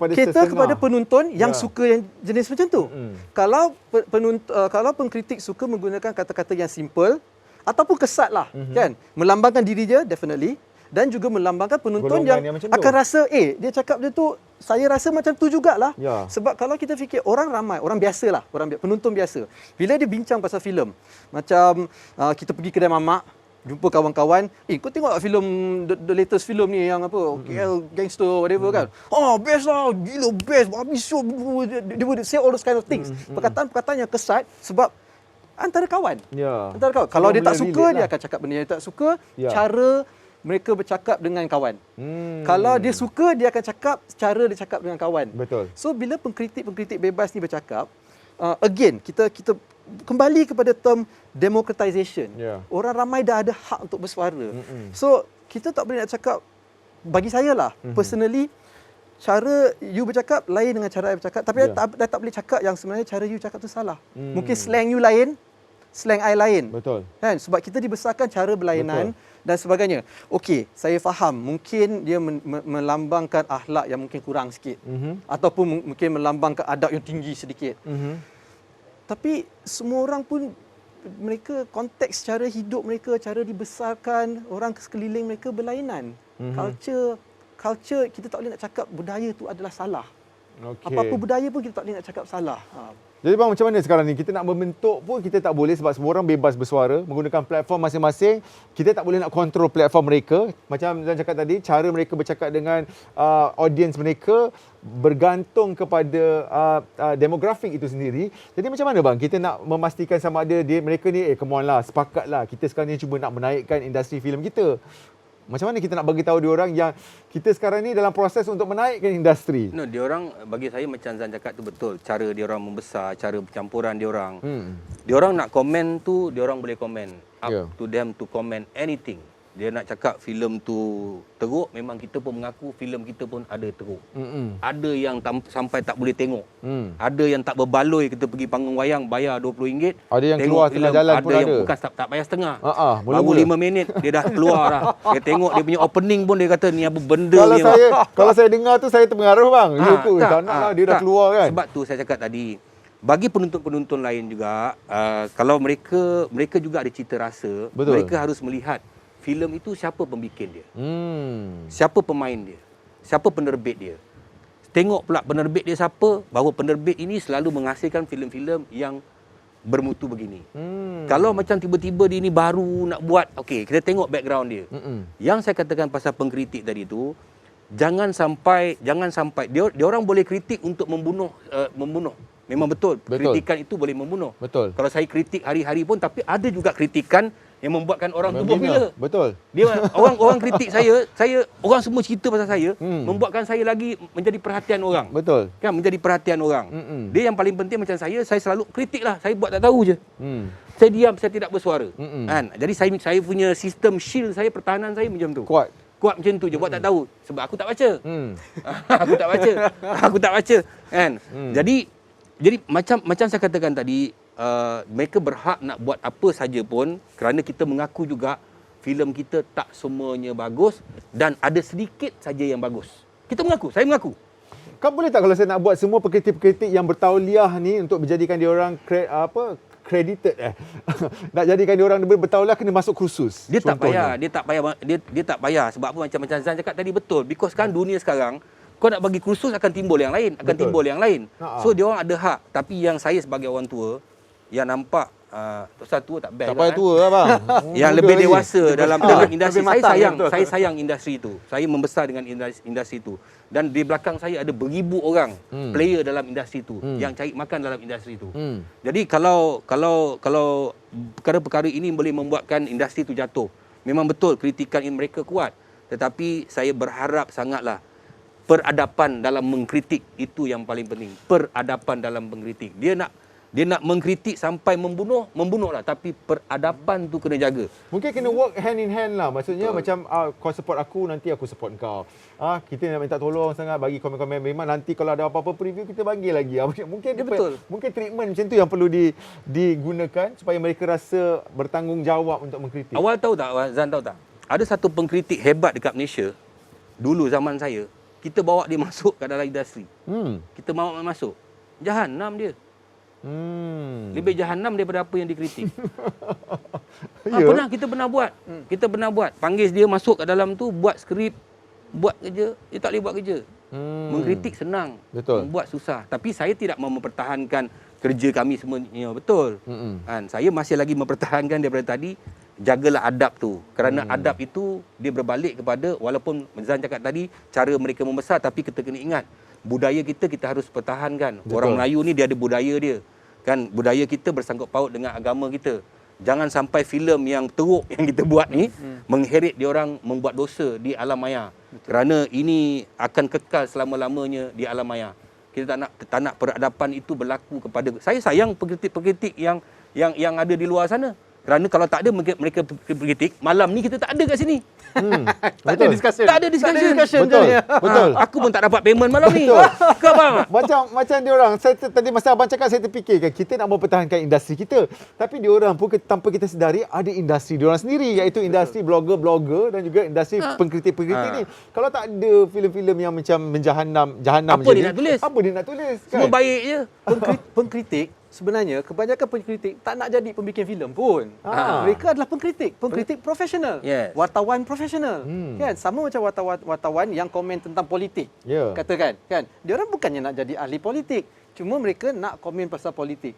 kepada penonton yang suka yang jenis macam tu. Kalau pengkritik suka menggunakan kata-kata yang simple ataupun kesat lah, kan, melambangkan diri dia definitely, dan juga melambangkan penonton yang akan rasa dia cakap dia tu saya rasa macam tu jugalah. Sebab kalau kita fikir orang ramai, orang biasalah, penonton biasa, bila dia bincang pasal filem, macam kita pergi kedai mamak, jumpa kawan-kawan, kau tengok filem the latest filem ni yang apa, KL Gangster whatever kan. Best lah, gila best, habis show. They would say all those kind of things. Perkataan-perkataan yang kesat sebab antara kawan. Antara kawan. Kalau dia tak suka, dia akan cakap benda yang tak suka, cara mereka bercakap dengan kawan. Kalau dia suka, dia akan cakap cara dia cakap dengan kawan. Betul. So bila pengkritik bebas ni bercakap, again kita kembali kepada term democratization. Orang ramai dah ada hak untuk bersuara. So kita tak boleh nak cakap, bagi saya lah personally, cara you bercakap lain dengan cara I bercakap. Tapi I tak boleh cakap yang sebenarnya cara you cakap tu salah. Mungkin slang you lain, slang I lain. Betul. Kan? Sebab kita dibesarkan cara berlainan. Betul. Dan sebagainya. Okey, saya faham. Mungkin dia melambangkan akhlak yang mungkin kurang sikit. Ataupun mungkin melambangkan adab yang tinggi sedikit. Tapi semua orang pun, mereka konteks cara hidup mereka, cara dibesarkan, orang sekeliling mereka berlainan. Culture, kita tak boleh nak cakap budaya tu adalah salah. Apa-apa budaya pun kita tak boleh nak cakap salah. Jadi bang, macam mana sekarang ni? Kita nak membentuk pun kita tak boleh sebab semua orang bebas bersuara menggunakan platform masing-masing. Kita tak boleh nak kontrol platform mereka. Macam Zan cakap tadi, cara mereka bercakap dengan audience mereka bergantung kepada demografik itu sendiri. Jadi macam mana bang? Kita nak memastikan sama ada mereka ni come on lah, sepakat lah. Kita sekarang ni cuba nak menaikkan industri filem kita. Macam mana kita nak bagi tahu diorang yang kita sekarang ni dalam proses untuk menaikkan industri? No, diorang bagi saya macam Zan cakap tu betul. Cara diorang membesar, cara percampuran diorang. Diorang nak komen tu, diorang boleh komen. Up to them to comment anything. Dia nak cakap filem tu teruk, memang kita pun mengaku filem kita pun ada teruk. Ada yang sampai tak boleh tengok. Ada yang tak berbaloi, kita pergi panggung wayang bayar RM20. Ada yang keluar tengah jalan pun ada. Ada yang bukan tak payah setengah. Baru 5 minit dia dah keluar dah. Dia tengok dia punya opening pun dia kata ni apa benda kalau ni. Kalau saya dengar tu saya terpengaruh bang. Tak nak lah, dia dah keluar kan. Sebab tu saya cakap tadi, bagi penonton-penonton lain juga, kalau mereka juga ada cita rasa, mereka harus melihat filem itu siapa pembikin dia. Siapa pemain dia. Siapa penerbit dia. Tengok pula penerbit dia siapa, bahawa penerbit ini selalu menghasilkan filem-filem yang bermutu begini. Kalau macam tiba-tiba dia ni baru nak buat, okey, kita tengok background dia. Yang saya katakan pasal pengkritik tadi tu, jangan sampai dia orang boleh kritik untuk membunuh. Memang betul. Kritikan itu boleh membunuh. Betul. Kalau saya kritik hari-hari pun, tapi ada juga kritikan yang membuatkan orang tu bergila. Betul. Dia orang kritik saya orang semua cerita pasal saya, membuatkan saya lagi menjadi perhatian orang. Betul. Kan menjadi perhatian orang. Dia yang paling penting macam saya selalu kritiklah, saya buat tak tahu je. Saya diam, saya tidak bersuara. Kan? Jadi saya punya sistem shield saya, pertahanan saya macam tu. Kuat macam tu je, buat tak tahu sebab aku tak baca. Aku tak baca. Kan? Jadi macam saya katakan tadi, mereka berhak nak buat apa saja pun kerana kita mengaku juga filem kita tak semuanya bagus dan ada sedikit saja yang bagus. Kita mengaku, saya mengaku. Kan boleh tak kalau saya nak buat semua pengkritik-pengkritik yang bertauliah ni untuk menjadikan dia orang credited nak jadikan dia orang bertauliah kena masuk kursus. Dia tak payah sebab apa macam Zan cakap tadi betul. Because kan dunia sekarang kau nak bagi kursus akan timbul yang lain, So dia orang ada hak. Tapi yang saya sebagai orang tua yang nampak Ustaz tua tak best. Tak payah tua lah bang. Yang lebih dewasa dalam industri. Saya sayang industri itu. Saya membesar dengan industri itu. Dan di belakang saya ada beribu orang player dalam industri itu yang cari makan dalam industri itu. Jadi kalau perkara-perkara ini boleh membuatkan industri itu jatuh. Memang betul kritikan mereka kuat. Tetapi saya berharap sangatlah peradaban dalam mengkritik itu yang paling penting. Peradaban dalam mengkritik. Dia nak mengkritik sampai membunuhlah, tapi peradaban tu kena jaga. Mungkin kena work hand in hand lah. Maksudnya macam kau support aku, nanti aku support kau. Kita nak minta tolong sangat, bagi komen-komen. Memang nanti kalau ada apa-apa preview kita bagi lagi. Mungkin treatment macam tu yang perlu digunakan supaya mereka rasa bertanggungjawab untuk mengkritik. Awal tahu tak, Zan tahu tak? Ada satu pengkritik hebat dekat Malaysia. Dulu zaman saya, kita bawa dia masuk ke dalam industri. Kita bawa masuk. Jahanam dia. Lebih jahanam daripada apa yang dikritik. Kita pernah buat. Panggil dia masuk ke dalam tu, buat skrip, buat kerja. Dia tak boleh buat kerja. Mengkritik senang. Betul. Membuat susah. Tapi saya tidak mau mempertahankan kerja kami semuanya. Betul. Saya masih lagi mempertahankan daripada tadi, jagalah adab tu. Kerana adab itu dia berbalik kepada, walaupun Zan cakap tadi cara mereka membesar, tapi kita kena ingat budaya kita harus pertahankan. Betul. Orang Melayu ni dia ada budaya dia. Kan budaya kita bersangkut paut dengan agama kita. Jangan sampai filem yang teruk yang kita buat ni mengheret dia orang membuat dosa di alam maya. Betul. Kerana ini akan kekal selama-lamanya di alam maya. Kita tak nak peradaban itu berlaku kepada. Saya sayang pengkritik-pengkritik yang ada di luar sana. Kerana kalau tak ada mereka kritik, malam ni kita tak ada kat sini. Tak ada discussion. Betul. Aku pun tak dapat payment malam ni. Kau faham tak? Macam dia orang, tadi masa abang cakap saya terfikirkan kita nak mempertahankan industri kita. Tapi dia orang pun tanpa kita sedari ada industri dia orang sendiri, iaitu industri blogger dan juga industri pengkritik-pengkritik ni. Kalau tak ada filem-filem yang macam jahanam apa dia nak tulis? Apa dia nak tulis? Semua baik je. Pengkritik sebenarnya kebanyakan pengkritik tak nak jadi pembikin filem pun. Mereka adalah pengkritik profesional. Yes. Wartawan profesional. Kan sama macam wartawan yang komen tentang politik. Katakan, kan. Dia orang bukannya nak jadi ahli politik, cuma mereka nak komen pasal politik.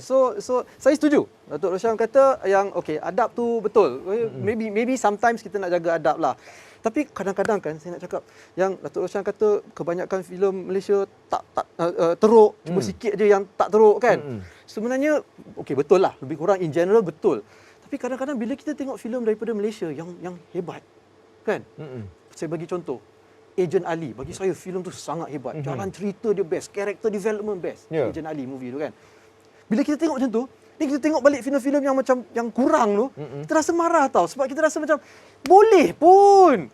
So saya setuju. Datuk Rosyam kata yang adab tu betul. Maybe sometimes kita nak jaga adab lah. Tapi kadang-kadang kan saya nak cakap yang Datuk Rosyam kata kebanyakan filem Malaysia tak teruk, cuma sikit je yang tak teruk kan. Sebenarnya betul lah, lebih kurang in general betul. Tapi kadang-kadang bila kita tengok filem daripada Malaysia yang hebat kan. Saya bagi contoh Agent Ali, bagi saya filem tu sangat hebat. Jalan cerita dia best, character development best. Agent Ali movie tu kan. Bila kita tengok macam tu, ni kita tengok balik filem-filem yang macam yang kurang tu, kita rasa marah tau sebab kita rasa macam boleh pun.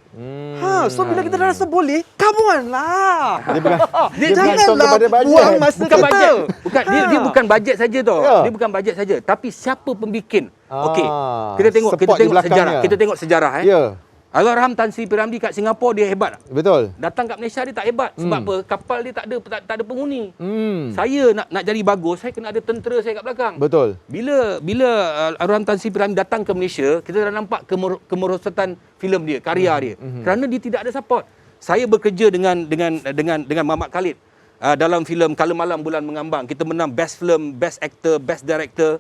So bila kita dah rasa boleh, come on lah. Dia janganlah buang masa bukan kita. bajet. Dia bukan bajet saja tau. Dia bukan bajet saja, tapi siapa pembikin. Kita tengok sejarah. Kita tengok sejarah Allahyarham Tan Sri P. Ramlee kat Singapura dia hebat. Betul. Datang kat Malaysia dia tak hebat. Sebab apa? Kapal dia tak ada penghuni. Saya nak jadi bagus, saya kena ada tentera saya kat belakang. Betul. Bila Allahyarham Tan Sri P. Ramlee datang ke Malaysia, kita dah nampak kemerosotan filem dia, karya dia. Kerana dia tidak ada support. Saya bekerja dengan Muhammad Khalid dalam filem Kala Malam Bulan Mengambang. Kita menang best film, best actor, best director.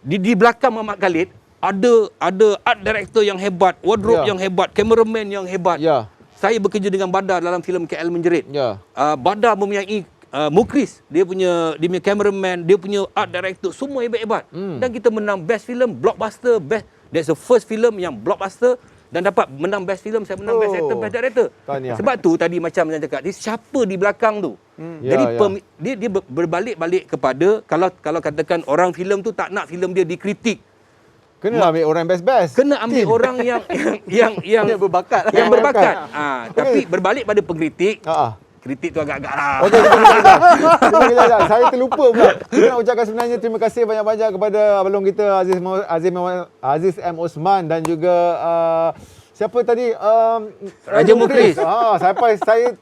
Di belakang Muhammad Khalid ada art director yang hebat, wardrobe yang hebat, cameraman yang hebat. Saya bekerja dengan Badar dalam filem KL Menjerit. Badar mempunyai Mukris, dia punya cameraman, dia punya art director, semua hebat-hebat. Dan kita menang best film, blockbuster, best. That's the first film yang blockbuster dan dapat menang best film, saya menang best actor, best director. Sebab tu tadi macam yang cakap, dia siapa di belakang tu. Jadi dia berbalik-balik kepada kalau katakan orang filem tu tak nak filem dia dikritik. Kena ambil orang best-best. Kena ambil orang yang berbakat. Yang berbakat. Tapi berbalik pada pengkritik. Kritik tu agak-agak lah. Saya terlupa pula. Kita nak ucapkan sebenarnya terima kasih banyak-banyak kepada abang kita Aziz M. Osman dan juga siapa tadi? Raja Mukris.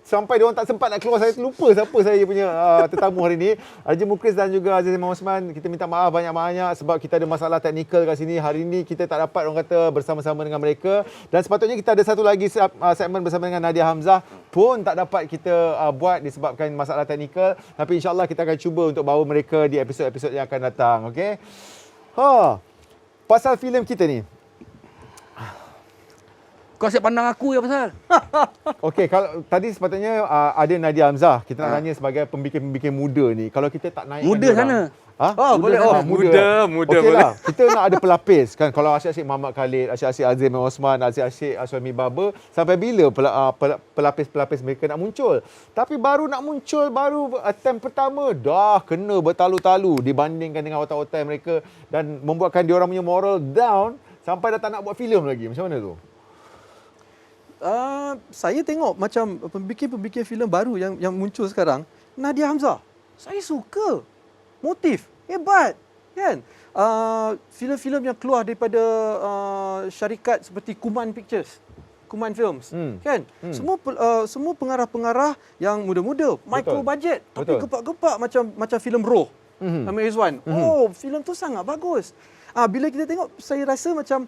Sampai dia orang tak sempat nak keluar, saya terlupa siapa saya punya tetamu hari ini. Raja Mukris dan juga Aziz M. Osman, kita minta maaf banyak-banyak sebab kita ada masalah teknikal kat sini. Hari ini kita tak dapat orang kata bersama-sama dengan mereka. Dan sepatutnya kita ada satu lagi segmen bersama dengan Nadia Hamzah pun tak dapat kita buat disebabkan masalah teknikal. Tapi insyaAllah kita akan cuba untuk bawa mereka di episod-episod yang akan datang. Okay? Pasal filem kita ni. Kau asyik pandang aku ya pasal? Okey, kalau tadi sepatutnya ada Nadia Hamzah. Kita nak tanya sebagai pembikin-pembikin muda ni. Kalau kita tak naikkan muda sana. Boleh. Muda okeylah. Kita nak ada pelapis kan. Kalau asyik-asyik Muhammad Khalid, asyik-asyik Aziz M. Osman, asyik-asyik Suami Baba, sampai bila pelapis-pelapis mereka nak muncul? Tapi baru nak muncul, baru attempt pertama dah kena bertalu-talu dibandingkan dengan otak-otak mereka dan membuatkan diorang punya moral down sampai dah tak nak buat filem lagi. Macam mana tu? Saya tengok macam pembikin-pembikin filem baru yang muncul sekarang, Nadia Hamzah. Saya suka. Motif hebat, kan? Filem-filem yang keluar daripada syarikat seperti Kuman Pictures, Kuman Films, kan? Semua pengarah-pengarah yang muda-muda, micro budget, tapi gepak-gepak macam filem Roh. Amir Rizwan. Filem tu sangat bagus. Bila kita tengok, saya rasa macam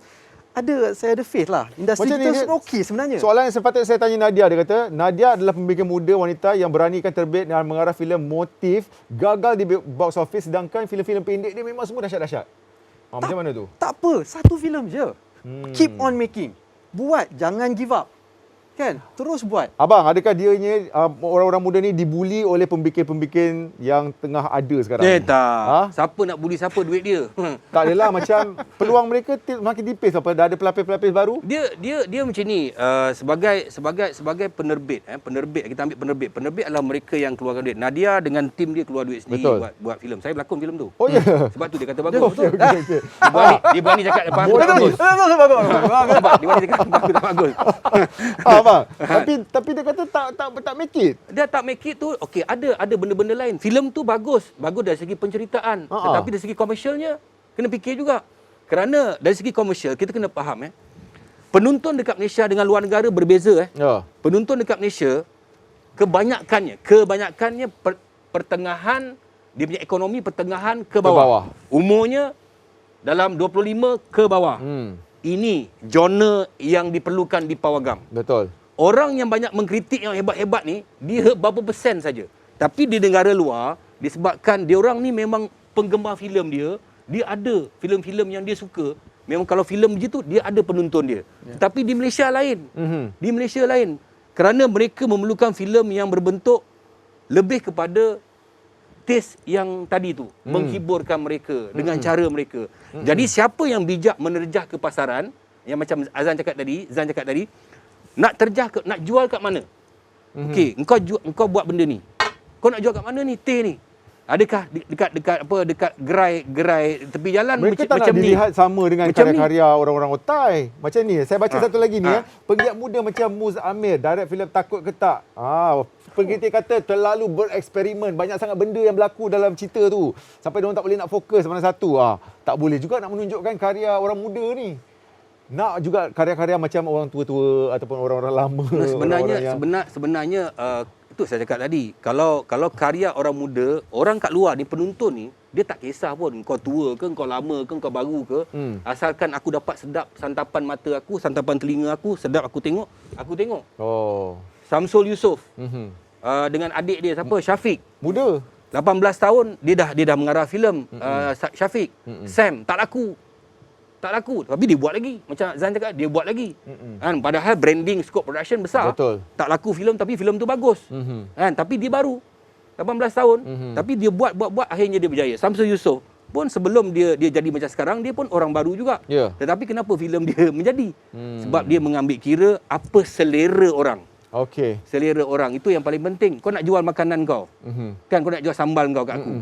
saya ada faith lah. Industri macam kita okey sebenarnya. Soalan yang sepatutnya saya tanya Nadia, dia kata Nadia adalah pembikin muda wanita yang beranikan terbit dan mengarah filem motif, gagal di box office, sedangkan filem-filem pendek dia memang semua dahsyat-dahsyat. Macam mana tu? Tak apa, satu filem je. Keep on making. Buat, jangan give up. Kan? Terus buat. Abang, adakah dia ni orang-orang muda ni dibuli oleh pembikin-pembikin yang tengah ada sekarang? Tak. Siapa nak buli siapa, duit dia. Tak adalah macam peluang mereka makin tipis apa dah ada pelapis-pelapis baru. Dia macam ni, sebagai penerbit, kita ambil penerbit. Penerbit adalah mereka yang keluarkan duit. Nadia dengan tim dia keluar duit sendiri buat filem. Saya berlakon filem tu. Oh ya. Sebab tu dia kata bagus. Okay. Dia berani cakap lepas aku tak bagus. Dia berani cakap lepas aku tak bagus. Tapi dia kata tak make it. Dia tak make it tu, okey, ada benda-benda lain. Filem tu bagus dari segi penceritaan, tetapi dari segi komersialnya kena fikir juga. Kerana dari segi komersial kita kena faham penonton dekat Malaysia dengan luar negara berbeza Penonton dekat Malaysia kebanyakannya pertengahan dia punya ekonomi pertengahan ke bawah. Umurnya dalam 25 ke bawah. Ini genre yang diperlukan di pawagam. Betul. Orang yang banyak mengkritik yang hebat-hebat ni, dia berapa persen saja. Tapi di negara luar, disebabkan dia orang ni memang penggemar filem dia ada filem-filem yang dia suka. Memang kalau filem begitu, dia ada penonton dia. Tapi di Malaysia lain. Di Malaysia lain. Kerana mereka memerlukan filem yang berbentuk lebih kepada taste yang tadi tu, menghiburkan mereka dengan cara mereka. Jadi siapa yang bijak menerjah ke pasaran, yang macam Zan cakap tadi, nak terjah ke, nak jual kat mana? Okey, engkau buat benda ni. Kau nak jual kat mana ni teh ni? Adakah dekat gerai tepi jalan mereka tak macam nak dilihat ni? sama dengan macam karya-karya orang-orang otai. Macam ni, saya baca satu lagi ni penggiat muda macam Muz Amir, direct filem Takut ke Tak. Pengkritik kata terlalu bereksperimen, banyak sangat benda yang berlaku dalam cerita tu. Sampai dia orang tak boleh nak fokus mana satu. Tak boleh juga nak menunjukkan karya orang muda ni. Nak juga karya-karya macam orang tua-tua ataupun orang-orang lama. Sebenarnya itu saya cakap tadi. Kalau karya orang muda, orang kat luar ni, penonton ni, dia tak kisah pun kau tua ke, kau lama ke, kau baru ke. Asalkan aku dapat sedap santapan mata aku, santapan telinga aku, sedap aku tengok. Samsul Yusof. Dengan adik dia siapa? Syafiq. Muda. 18 tahun dia dah mengarah filem. Syafiq. Sam tak laku. Tapi dia buat lagi. Macam Zan cakap, dia buat lagi. Kan, padahal branding scope production besar. Betul. Tak laku filem tapi filem tu bagus. Kan, tapi dia baru 18 tahun. Tapi dia buat akhirnya dia berjaya. Samsul Yusof pun sebelum dia jadi macam sekarang, dia pun orang baru juga. Tetapi kenapa filem dia menjadi? Sebab dia mengambil kira apa selera orang. Selera orang itu yang paling penting. Kau nak jual makanan kau. Kan kau nak jual sambal kau kat aku.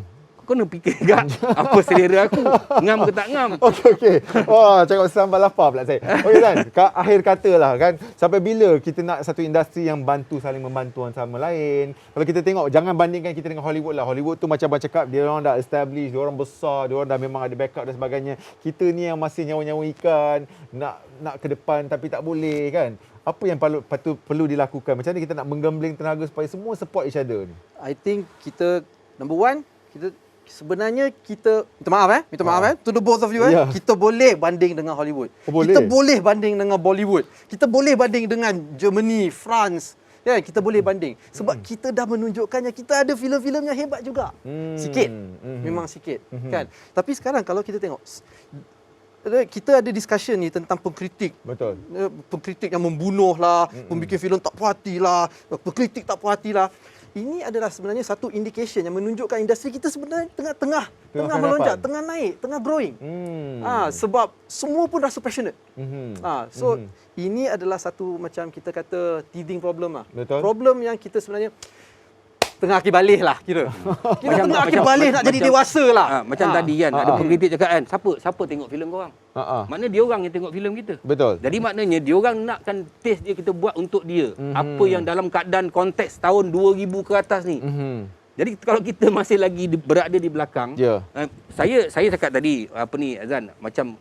Kau kena fikir juga apa selera aku. Ngam ke tak ngam. Okey. Wah, cakap sambal lapar pula saya. Okey Zan, akhir kata lah kan, sampai bila kita nak satu industri yang saling membantu sama lain. Kalau kita tengok, jangan bandingkan kita dengan Hollywood lah. Hollywood tu macam abang cakap, dia orang dah establish, dia orang besar, dia orang dah memang ada backup dan sebagainya. Kita ni yang masih nyawa-nyawa ikan, nak ke depan tapi tak boleh kan. Apa yang perlu dilakukan? Macam mana kita nak menggambling tenaga supaya semua support each other ni? I think kita, number one, kita minta maaf to the both of you kita boleh banding dengan Hollywood. Kita boleh banding dengan Bollywood. Kita boleh banding dengan Germany, France. Ya, kita boleh banding sebab kita dah menunjukkannya kita ada filem-filem yang hebat juga. Sikit. Memang sikit, kan? Tapi sekarang kalau kita tengok, kita ada discussion ni tentang pengkritik. Betul. Pengkritik yang membunuh lah, pembikin filem tak puas hati lah, pengkritik tak puas hati lah. Ini adalah sebenarnya satu indication yang menunjukkan industri kita sebenarnya tengah melonjak, tengah naik, tengah growing. Sebab semua pun rasa passionate. Ini adalah satu macam kita kata teething problem lah. Betul. Problem yang kita sebenarnya tengah akhir balik lah kira. Kita tengah akhir balik nak jadi dewasa lah. Macam tadi kan, ada pengkritik cakap kan, siapa tengok filem korang? Maknanya dia orang yang tengok filem kita. Betul. Jadi maknanya dia orang nakkan taste dia kita buat untuk dia. Apa yang dalam keadaan konteks tahun 2000 ke atas ni. Jadi kalau kita masih lagi berada di belakang, saya cakap tadi Azan, macam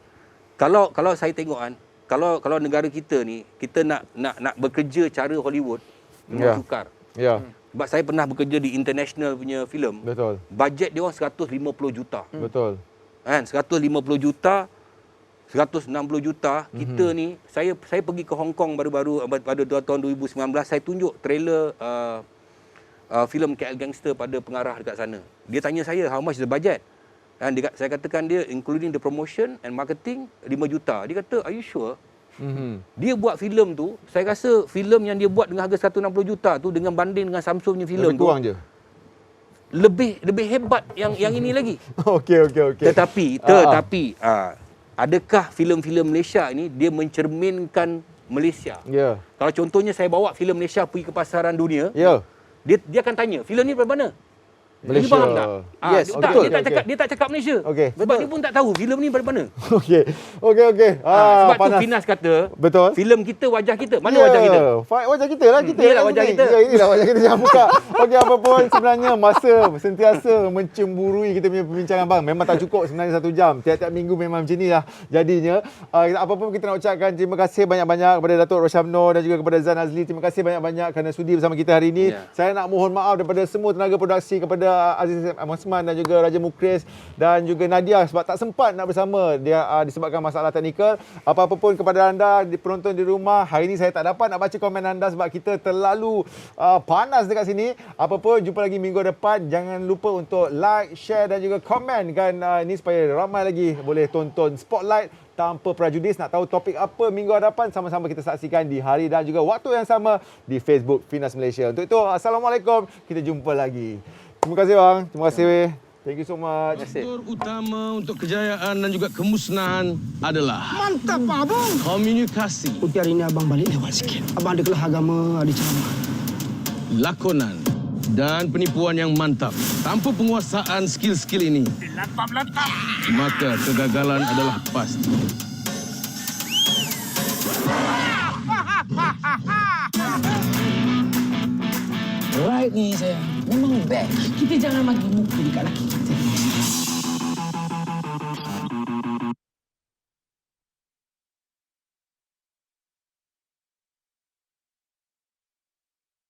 kalau saya tengok kan, kalau negara kita ni, kita nak bekerja cara Hollywood, memang sukar. Sebab saya pernah bekerja di international punya filem. Betul. Bajet dia orang 150 juta. Betul. Kan, 150 juta, 160 juta. Kita ni, saya pergi ke Hong Kong baru-baru pada tahun 2019, saya tunjuk trailer filem KL Gangster pada pengarah dekat sana. Dia tanya saya, how much the budget? Dan saya katakan dia, including the promotion and marketing, 5 juta. Dia kata, are you sure? Dia buat filem tu, saya rasa filem yang dia buat dengan harga 160 juta tu dengan banding dengan Samsung punya filem tu, lebih hebat yang ini lagi. Okey. Tetapi adakah filem-filem Malaysia ini dia mencerminkan Malaysia? Kalau contohnya saya bawa filem Malaysia pergi ke pasaran dunia, dia akan tanya, filem ni daripada mana? Malaysia. Dia faham tak? Yes, betul. Dia tak cakap Malaysia. Sebab dia pun tak tahu filem ni daripada mana. Okey. Sebab panas. tu Finas kata, betul. Filem kita wajah kita. Mana wajah kita? Wajah kita lah. Inilah wajah kita. Inilah wajah kita. Jangan buka. Okey, apa pun sebenarnya masa sentiasa mencemburui kita punya perbincangan bang. Memang tak cukup sebenarnya 1 jam. Tiap-tiap minggu memang macam inilah jadinya. Apa pun kita nak ucapkan terima kasih banyak-banyak kepada Datuk Roshamno dan juga kepada Zan Azli. Terima kasih banyak-banyak kerana sudi bersama kita hari ini. Saya nak mohon maaf daripada semua tenaga produksi, kepada kepada Aziz Osman dan juga Raja Mukris dan juga Nadia sebab tak sempat nak bersama dia disebabkan masalah teknikal. Apa-apa pun kepada anda penonton di rumah, hari ini saya tak dapat nak baca komen anda sebab kita terlalu panas dekat sini. Apa pun, jumpa lagi minggu depan. Jangan lupa untuk like, share dan juga komen kan ini supaya ramai lagi boleh tonton Spotlight Tanpa Prejudis. Nak tahu topik apa minggu hadapan, sama-sama kita saksikan di hari dan juga waktu yang sama di Facebook Finas Malaysia. Untuk itu, Assalamualaikum. Kita jumpa lagi. Terima kasih bang. Terima kasih. Thank you so much. Faktor utama untuk kejayaan dan juga kemusnahan adalah Mantap, Abang. komunikasi, Putih hari ini abang balik lewat sikit. Abang ada kelah agama, ada ceramah. lakonan dan penipuan yang mantap. Tanpa penguasaan skill-skill ini, maka kegagalan adalah pasti. Right ni saya. Memang best. Kita jangan bagi muka dekat lelaki kita.